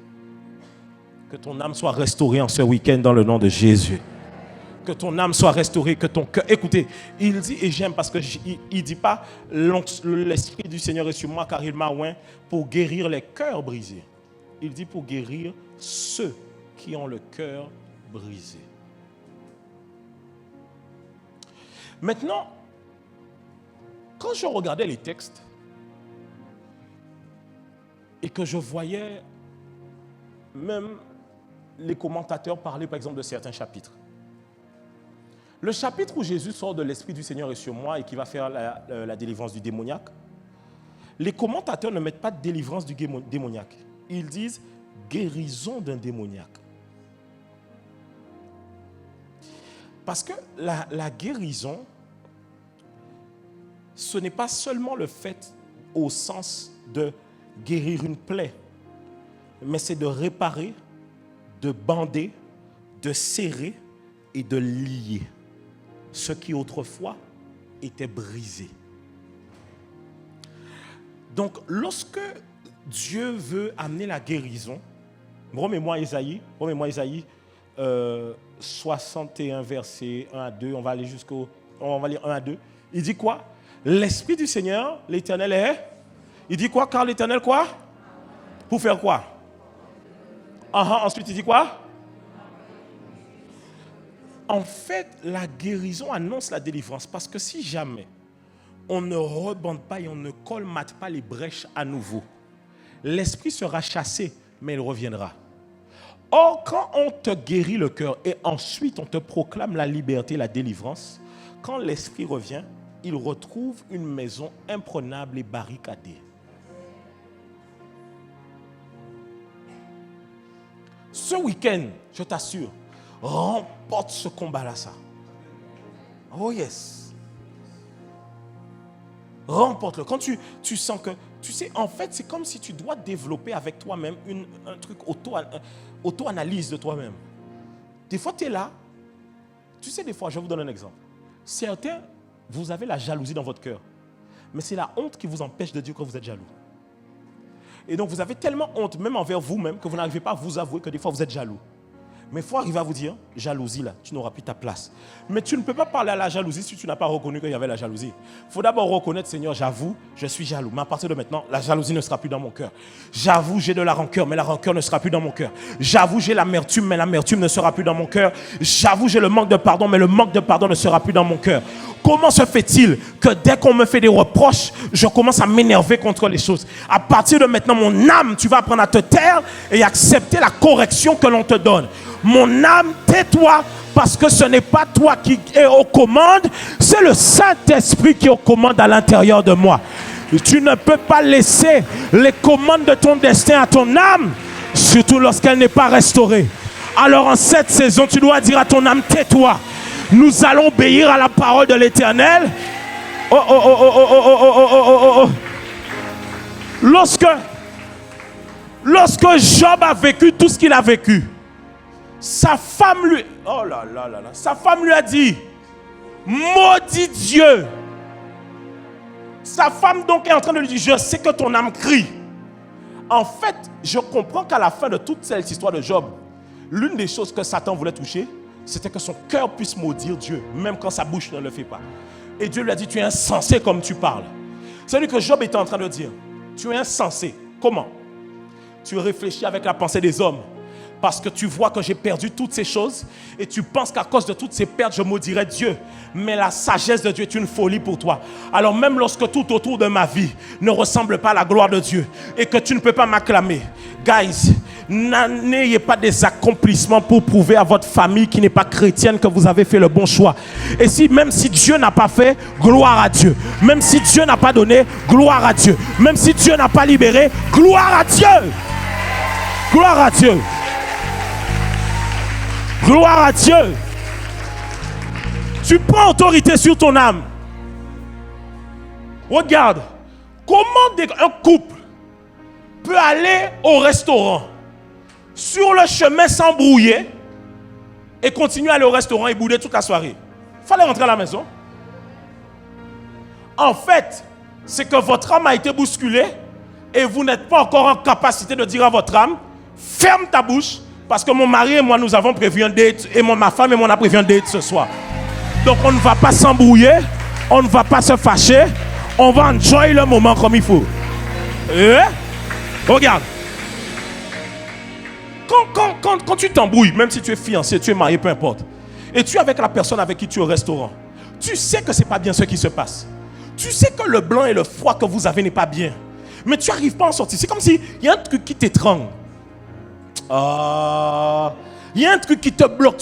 Speaker 1: Que ton âme soit restaurée en ce week-end dans le nom de Jésus. Que ton âme soit restaurée, que ton cœur... Écoutez, il dit, et j'aime parce qu'il ne dit pas l'Esprit du Seigneur est sur moi car il m'a oint pour guérir les cœurs brisés. Il dit pour guérir ceux qui ont le cœur brisé. Maintenant, quand je regardais les textes et que je voyais même les commentateurs parler par exemple de certains chapitres, le chapitre où Jésus sort de l'Esprit du Seigneur est sur moi et qui va faire la délivrance du démoniaque, les commentateurs ne mettent pas de délivrance du démoniaque. Ils disent guérison d'un démoniaque. Parce que la guérison, ce n'est pas seulement le fait au sens de guérir une plaie, mais c'est de réparer, de bander, de serrer et de lier ce qui autrefois était brisé. Donc, lorsque Dieu veut amener la guérison, remets-moi Isaïe 61, verset 1 à 2, on va lire 1 à 2. Il dit quoi? L'Esprit du Seigneur, l'Éternel est... Il dit quoi? Car l'Éternel quoi? Pour faire quoi? Ensuite, il dit quoi? En fait, la guérison annonce la délivrance. Parce que si jamais on ne rebande pas et on ne colmate pas les brèches à nouveau, l'esprit sera chassé, mais il reviendra. Or, quand on te guérit le cœur et ensuite on te proclame la liberté, la délivrance, quand l'esprit revient, il retrouve une maison imprenable et barricadée. Ce week-end, je t'assure, remporte ce combat-là, ça. Oh yes. Remporte-le. Quand tu sens que, tu sais, en fait, c'est comme si tu dois développer avec toi-même un truc auto-analyse de toi-même. Des fois, tu es là. Tu sais, des fois, je vais vous donner un exemple. Certains, vous avez la jalousie dans votre cœur. Mais c'est la honte qui vous empêche de dire que vous êtes jaloux. Et donc, vous avez tellement honte, même envers vous-même, que vous n'arrivez pas à vous avouer que des fois, vous êtes jaloux. Mais il faut arriver à vous dire, jalousie là, tu n'auras plus ta place. Mais tu ne peux pas parler à la jalousie si tu n'as pas reconnu qu'il y avait la jalousie. Il faut d'abord reconnaître, Seigneur, j'avoue, je suis jaloux. Mais à partir de maintenant, la jalousie ne sera plus dans mon cœur. J'avoue, j'ai de la rancœur, mais la rancœur ne sera plus dans mon cœur. J'avoue, j'ai l'amertume, mais l'amertume ne sera plus dans mon cœur. J'avoue, j'ai le manque de pardon, mais le manque de pardon ne sera plus dans mon cœur. Comment se fait-il que dès qu'on me fait des reproches, je commence à m'énerver contre les choses? À partir de maintenant, mon âme, tu vas apprendre à te taire et accepter la correction que l'on te donne. Mon âme, tais-toi, parce que ce n'est pas toi qui es aux commandes, c'est le Saint-Esprit qui est aux commandes à l'intérieur de moi. Tu ne peux pas laisser les commandes de ton destin à ton âme, surtout lorsqu'elle n'est pas restaurée. Alors en cette saison, tu dois dire à ton âme, tais-toi. Nous allons obéir à la parole de l'Éternel. Lorsque Job a vécu tout ce qu'il a vécu, sa femme lui... Sa femme lui a dit, maudit Dieu. Sa femme donc est en train de lui dire, je sais que ton âme crie. En fait, je comprends qu'à la fin de toute cette histoire de Job, l'une des choses que Satan voulait toucher, c'était que son cœur puisse maudire Dieu, même quand sa bouche ne le fait pas. Et Dieu lui a dit, tu es insensé comme tu parles. C'est-à-dire que Job était en train de dire, tu es insensé. Comment? Tu réfléchis avec la pensée des hommes. Parce que tu vois que j'ai perdu toutes ces choses et tu penses qu'à cause de toutes ces pertes, je maudirais Dieu. Mais la sagesse de Dieu est une folie pour toi. Alors même lorsque tout autour de ma vie ne ressemble pas à la gloire de Dieu et que tu ne peux pas m'acclamer, guys, n'ayez pas des accomplissements pour prouver à votre famille qui n'est pas chrétienne que vous avez fait le bon choix. Et même si Dieu n'a pas fait, gloire à Dieu. Même si Dieu n'a pas donné, gloire à Dieu. Même si Dieu n'a pas libéré, gloire à Dieu. Gloire à Dieu. Gloire à Dieu. Tu prends autorité sur ton âme. Regarde, comment un couple peut aller au restaurant, sur le chemin s'embrouiller et continuer à aller au restaurant et bouder toute la soirée. Il fallait rentrer à la maison. En fait, c'est que votre âme a été bousculée et vous n'êtes pas encore en capacité de dire à votre âme, ferme ta bouche, parce que mon mari et moi, nous avons prévu un date, et ma femme et moi, on a prévu un date ce soir. Donc on ne va pas s'embrouiller, on ne va pas se fâcher, on va enjoy le moment comme il faut. Regarde. Quand tu t'embrouilles, même si tu es fiancé, tu es marié, peu importe, et tu es avec la personne avec qui tu es au restaurant, tu sais que ce n'est pas bien ce qui se passe. Tu sais que le blanc et le froid que vous avez n'est pas bien. Mais tu n'arrives pas à en sortir. C'est comme s'il y a un truc qui t'étrangle. Il y a un truc qui te bloque.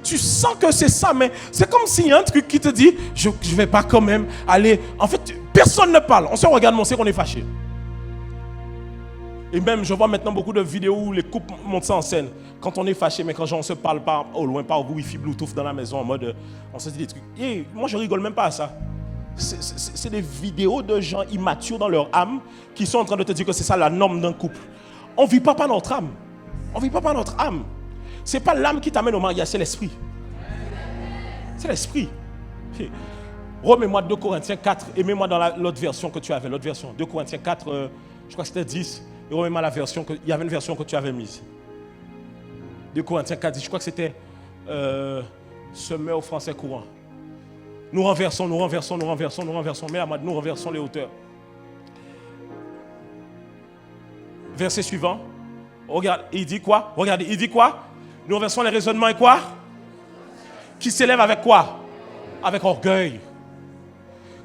Speaker 1: Tu sens que c'est ça, mais c'est comme s'il y a un truc qui te dit, je ne vais pas quand même aller. En fait, personne ne parle. On se regarde, mais on sait qu'on est fâché. Et même, je vois maintenant beaucoup de vidéos où les couples montent ça en scène. Quand on est fâché, mais quand on se parle pas au loin, pas au Wi-Fi, Bluetooth dans la maison, en mode, on se dit des trucs. Et moi, je rigole même pas à ça. C'est des vidéos de gens immatures dans leur âme qui sont en train de te dire que c'est ça la norme d'un couple. On ne vit pas par notre âme. On ne vit pas par notre âme. Ce n'est pas l'âme qui t'amène au mariage, c'est l'esprit. C'est l'esprit. Remets-moi 2 Corinthiens 4, et mets-moi dans l'autre version que tu avais. L'autre version, 2 Corinthiens 4, je crois que c'était 10. Et remets-moi la version, il y avait une version que tu avais mise. 2 Corinthiens 4, 10, je crois que c'était semé au français courant. Nous renversons. Mais à moi, nous renversons les hauteurs. Verset suivant. Regarde, il dit quoi? Regardez, il dit quoi? Nous renversons les raisonnements et quoi? Qui s'élèvent avec quoi? Avec orgueil.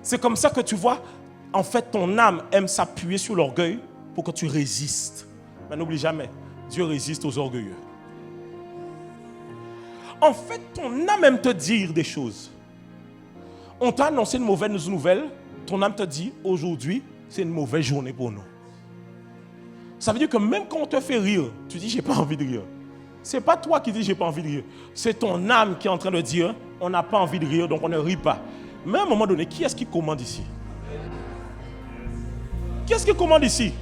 Speaker 1: C'est comme ça que tu vois, en fait, ton âme aime s'appuyer sur l'orgueil pour que tu résistes. Mais n'oublie jamais, Dieu résiste aux orgueilleux. En fait, ton âme aime te dire des choses. On t'a annoncé une mauvaise nouvelle, ton âme te dit, aujourd'hui, c'est une mauvaise journée pour nous. Ça veut dire que même quand on te fait rire, tu dis, j'ai pas envie de rire. C'est pas toi qui dis, j'ai pas envie de rire. C'est ton âme qui est en train de dire, on n'a pas envie de rire, donc on ne rit pas. Mais à un moment donné, qui est-ce qui commande ici? Qui est-ce qui commande ici?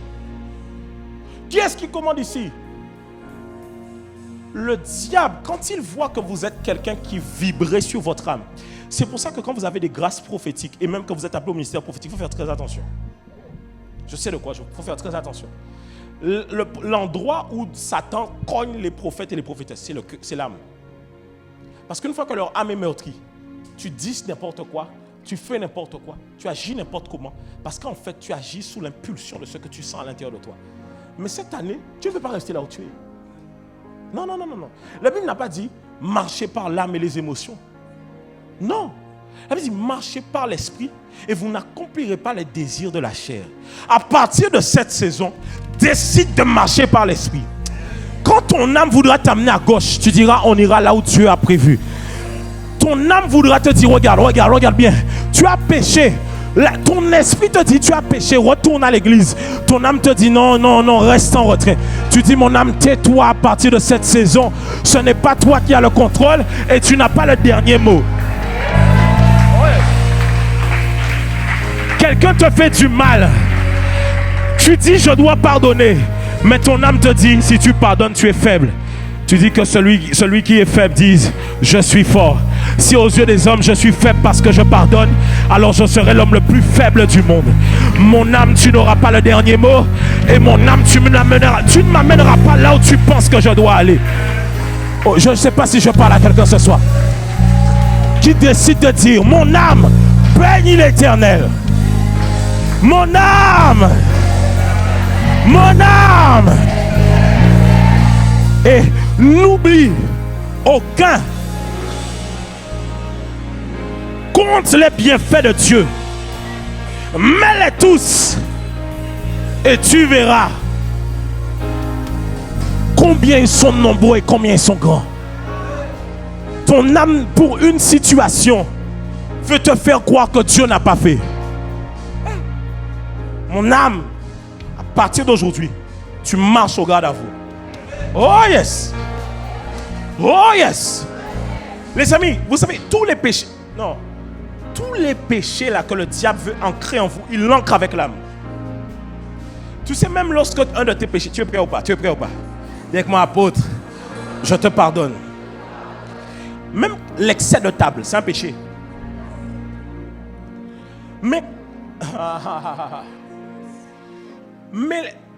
Speaker 1: Qui est-ce qui commande ici? Le diable, quand il voit que vous êtes quelqu'un qui vibrait sur votre âme, c'est pour ça que quand vous avez des grâces prophétiques, et même quand vous êtes appelé au ministère prophétique, il faut faire très attention. Je sais de quoi, il faut faire très attention. L'endroit où Satan cogne les prophètes et les prophétesses, c'est l'âme. Parce qu'une fois que leur âme est meurtrie, tu dis n'importe quoi, tu fais n'importe quoi, tu agis n'importe comment, parce qu'en fait, tu agis sous l'impulsion de ce que tu sens à l'intérieur de toi. Mais cette année, tu ne veux pas rester là où tu es. Non. La Bible n'a pas dit marchez par l'âme et les émotions. Non. La Bible dit marchez par l'esprit et vous n'accomplirez pas les désirs de la chair. À partir de cette saison, décide de marcher par l'esprit. Quand ton âme voudra t'amener à gauche, tu diras on ira là où Dieu a prévu. Ton âme voudra te dire regarde bien, tu as péché. Ton esprit te dit tu as péché, retourne à l'église. Ton âme te dit non, reste en retrait. Tu dis mon âme, tais-toi à partir de cette saison. Ce n'est pas toi qui as le contrôle et tu n'as pas le dernier mot. Quelqu'un te fait du mal. Tu dis je dois pardonner. Mais ton âme te dit si tu pardonnes tu es faible. Tu dis que celui qui est faible dise je suis fort. Si aux yeux des hommes je suis faible parce que je pardonne, alors je serai l'homme le plus faible du monde. Mon âme, tu n'auras pas le dernier mot. Et mon âme, tu ne m'amèneras pas là où tu penses que je dois aller. Oh, je ne sais pas si je parle à quelqu'un ce soir qui décide de dire mon âme, bénis l'Éternel. Mon âme. Et n'oublie aucun. Compte les bienfaits de Dieu. Mets-les tous. Et tu verras combien ils sont nombreux et combien ils sont grands. Ton âme, pour une situation, veut te faire croire que Dieu n'a pas fait. Mon âme, à partir d'aujourd'hui, tu marches au garde à vous. Oh yes. Oh yes. Les amis, vous savez, tous les péchés là que le diable veut ancrer en vous, il l'ancre avec l'âme. Tu sais, même lorsque un de tes péchés, tu es prêt ou pas? Tu es prêt ou pas? Dis avec moi, apôtre, je te pardonne. Même l'excès de table, c'est un péché. Mais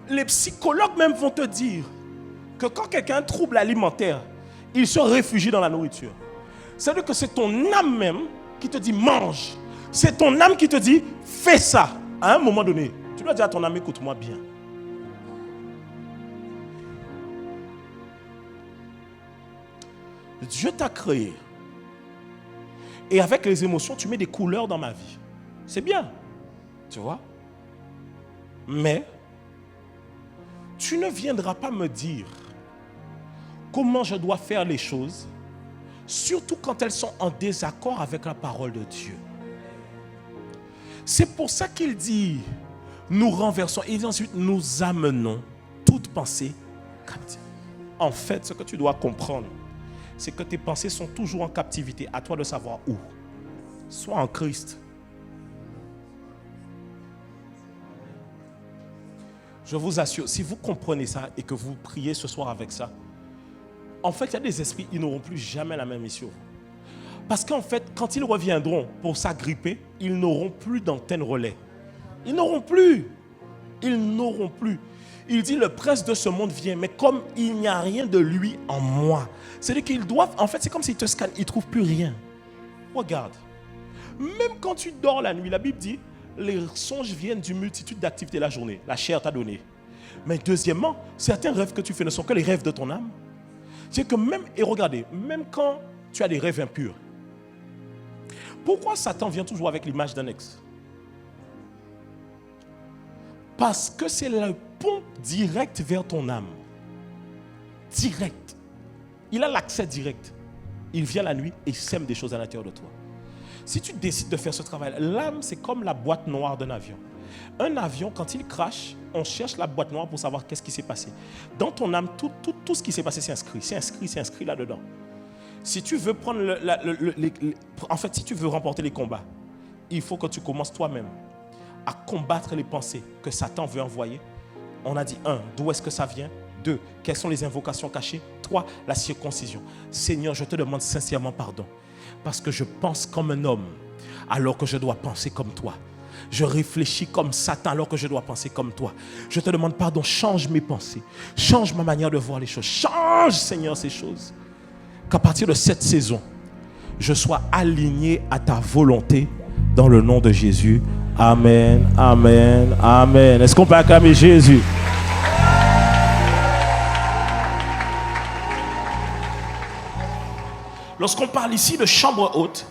Speaker 1: les psychologues même vont te dire que quand quelqu'un a un trouble alimentaire, il se réfugie dans la nourriture. C'est-à-dire que c'est ton âme même qui te dit mange. C'est ton âme qui te dit fais ça. À un moment donné, tu dois dire à ton âme, écoute-moi bien. Dieu t'a créé. Et avec les émotions, tu mets des couleurs dans ma vie. C'est bien. Tu vois? Mais tu ne viendras pas me dire comment je dois faire les choses, surtout quand elles sont en désaccord avec la parole de Dieu. C'est pour ça qu'il dit, nous renversons et ensuite nous amenons toute pensée captive. En fait, ce que tu dois comprendre, c'est que tes pensées sont toujours en captivité. À toi de savoir où. Sois en Christ. Je vous assure, si vous comprenez ça et que vous priez ce soir avec ça, en fait, il y a des esprits, ils n'auront plus jamais la même mission. Parce qu'en fait, quand ils reviendront pour s'agripper, ils n'auront plus d'antenne relais. Ils n'auront plus. Ils n'auront plus. Il dit, le prince de ce monde vient, mais comme il n'y a rien de lui en moi. C'est-à-dire qu'ils doivent, en fait, c'est comme s'ils te scannent, ils ne trouvent plus rien. Regarde. Même quand tu dors la nuit, la Bible dit, les songes viennent d'une multitude d'activités la journée. La chair t'a donné. Mais deuxièmement, certains rêves que tu fais ne sont que les rêves de ton âme. C'est que même, et regardez, même quand tu as des rêves impurs, pourquoi Satan vient toujours avec l'image d'un ex? Parce que c'est le pont direct vers ton âme. Direct. Il a l'accès direct. Il vient la nuit et il sème des choses à l'intérieur de toi. Si tu décides de faire ce travail, l'âme, c'est comme la boîte noire d'un avion. Un avion, quand il crache, on cherche la boîte noire pour savoir qu'est-ce qui s'est passé. Dans ton âme, tout ce qui s'est passé, c'est inscrit. C'est inscrit là-dedans. Si tu veux prendre si tu veux remporter les combats, il faut que tu commences toi-même à combattre les pensées que Satan veut envoyer. On a dit 1, d'où est-ce que ça vient? 2, quelles sont les invocations cachées? 3, la circoncision. Seigneur, je te demande sincèrement pardon. Parce que je pense comme un homme alors que je dois penser comme toi. Je réfléchis comme Satan alors que je dois penser comme toi. Je te demande pardon, change mes pensées. Change ma manière de voir les choses. Change, Seigneur, ces choses. Qu'à partir de cette saison, je sois aligné à ta volonté dans le nom de Jésus. Amen, amen, amen. Est-ce qu'on peut acclamer Jésus? Lorsqu'on parle ici de chambre haute,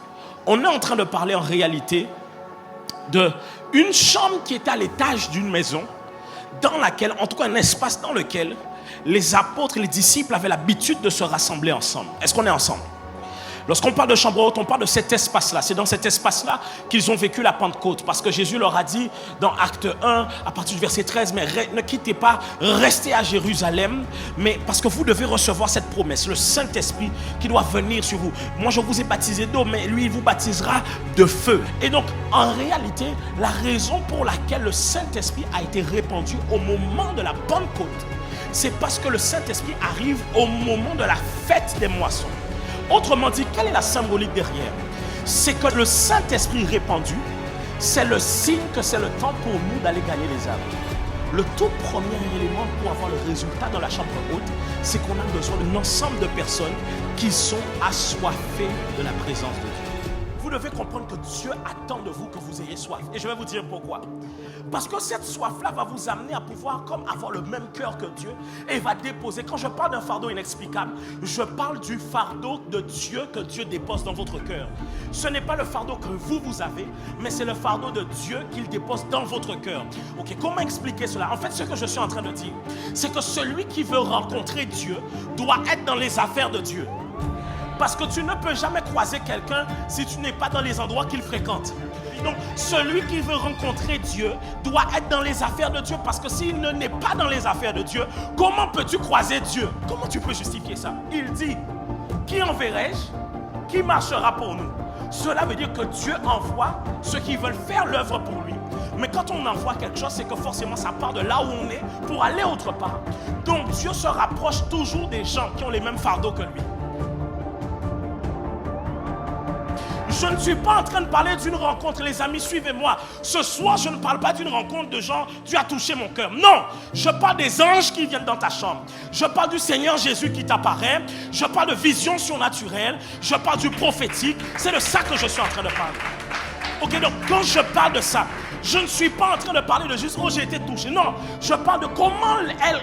Speaker 1: on est en train de parler en réalité d'une chambre qui est à l'étage d'une maison, dans laquelle, en tout cas un espace dans lequel les apôtres et les disciples avaient l'habitude de se rassembler ensemble. Est-ce qu'on est ensemble? Lorsqu'on parle de chambre haute, on parle de cet espace-là. C'est dans cet espace-là qu'ils ont vécu la Pentecôte. Parce que Jésus leur a dit dans Acte 1, à partir du verset 13, mais ne quittez pas, restez à Jérusalem, mais parce que vous devez recevoir cette promesse, le Saint-Esprit qui doit venir sur vous. Moi, je vous ai baptisé d'eau, mais lui, il vous baptisera de feu. Et donc, en réalité, la raison pour laquelle le Saint-Esprit a été répandu au moment de la Pentecôte, c'est parce que le Saint-Esprit arrive au moment de la fête des moissons. Autrement dit, quelle est la symbolique derrière? C'est que le Saint-Esprit répandu, c'est le signe que c'est le temps pour nous d'aller gagner les âmes. Le tout premier élément pour avoir le résultat dans la chambre haute, c'est qu'on a besoin d'un ensemble de personnes qui sont assoiffées de la présence de Dieu. Vous devez comprendre que Dieu attend de vous que vous ayez soif. Et je vais vous dire pourquoi. Parce que cette soif-là va vous amener à pouvoir comme avoir le même cœur que Dieu et va déposer. Quand je parle d'un fardeau inexplicable, je parle du fardeau de Dieu que Dieu dépose dans votre cœur. Ce n'est pas le fardeau que vous avez, mais c'est le fardeau de Dieu qu'il dépose dans votre cœur. Ok, comment expliquer cela? En fait, ce que je suis en train de dire, c'est que celui qui veut rencontrer Dieu doit être dans les affaires de Dieu. Parce que tu ne peux jamais croiser quelqu'un si tu n'es pas dans les endroits qu'il fréquente. Donc, celui qui veut rencontrer Dieu doit être dans les affaires de Dieu. Parce que s'il n'est pas dans les affaires de Dieu, comment peux-tu croiser Dieu? Comment tu peux justifier ça? Il dit, qui enverrai-je? Qui marchera pour nous? Cela veut dire que Dieu envoie ceux qui veulent faire l'œuvre pour lui. Mais quand on envoie quelque chose, c'est que forcément ça part de là où on est pour aller autre part. Donc Dieu se rapproche toujours des gens qui ont les mêmes fardeaux que lui. Je ne suis pas en train de parler d'une rencontre, les amis, suivez-moi. Ce soir, je ne parle pas d'une rencontre de gens, Dieu a touché mon cœur. Non, je parle des anges qui viennent dans ta chambre. Je parle du Seigneur Jésus qui t'apparaît. Je parle de vision surnaturelle. Je parle du prophétique. C'est de ça que je suis en train de parler. Ok, donc quand je parle de ça, je ne suis pas en train de parler de juste, oh j'ai été touché. Non, je parle de comment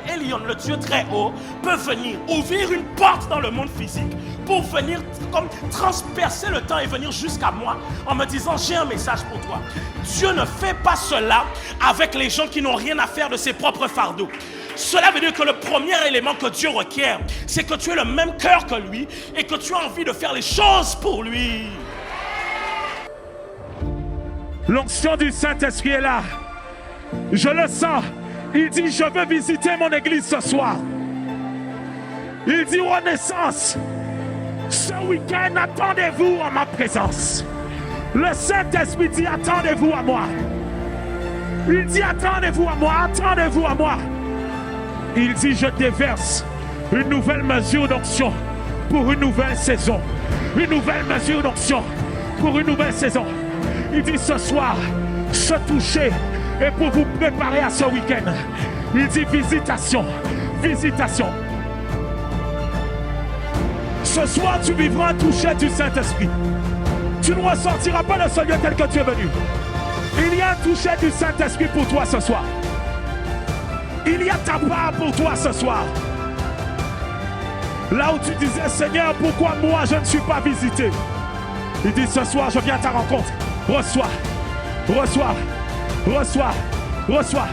Speaker 1: Elion, le Dieu très haut, peut venir ouvrir une porte dans le monde physique pour venir comme transpercer le temps et venir jusqu'à moi en me disant j'ai un message pour toi. Dieu ne fait pas cela avec les gens qui n'ont rien à faire de ses propres fardeaux. Cela veut dire que le premier élément que Dieu requiert, c'est que tu aies le même cœur que lui et que tu as envie de faire les choses pour lui.
Speaker 2: L'onction du Saint-Esprit est là. Je le sens. Il dit, je veux visiter mon église ce soir. Il dit, Renaissance, ce week-end, attendez-vous en ma présence. Le Saint-Esprit dit, attendez-vous à moi. Il dit, attendez-vous à moi, attendez-vous à moi. Il dit, je déverse une nouvelle mesure d'onction pour une nouvelle saison. Une nouvelle mesure d'onction pour une nouvelle saison. Il dit ce soir, se toucher et pour vous préparer à ce week-end. Il dit visitation, visitation. Ce soir, tu vivras un toucher du Saint-Esprit. Tu ne ressortiras pas de ce lieu tel que tu es venu. Il y a un toucher du Saint-Esprit pour toi ce soir. Il y a ta part pour toi ce soir. Là où tu disais, Seigneur, pourquoi moi je ne suis pas visité? Il dit ce soir, je viens à ta rencontre. Reçois, reçois, reçois, reçois.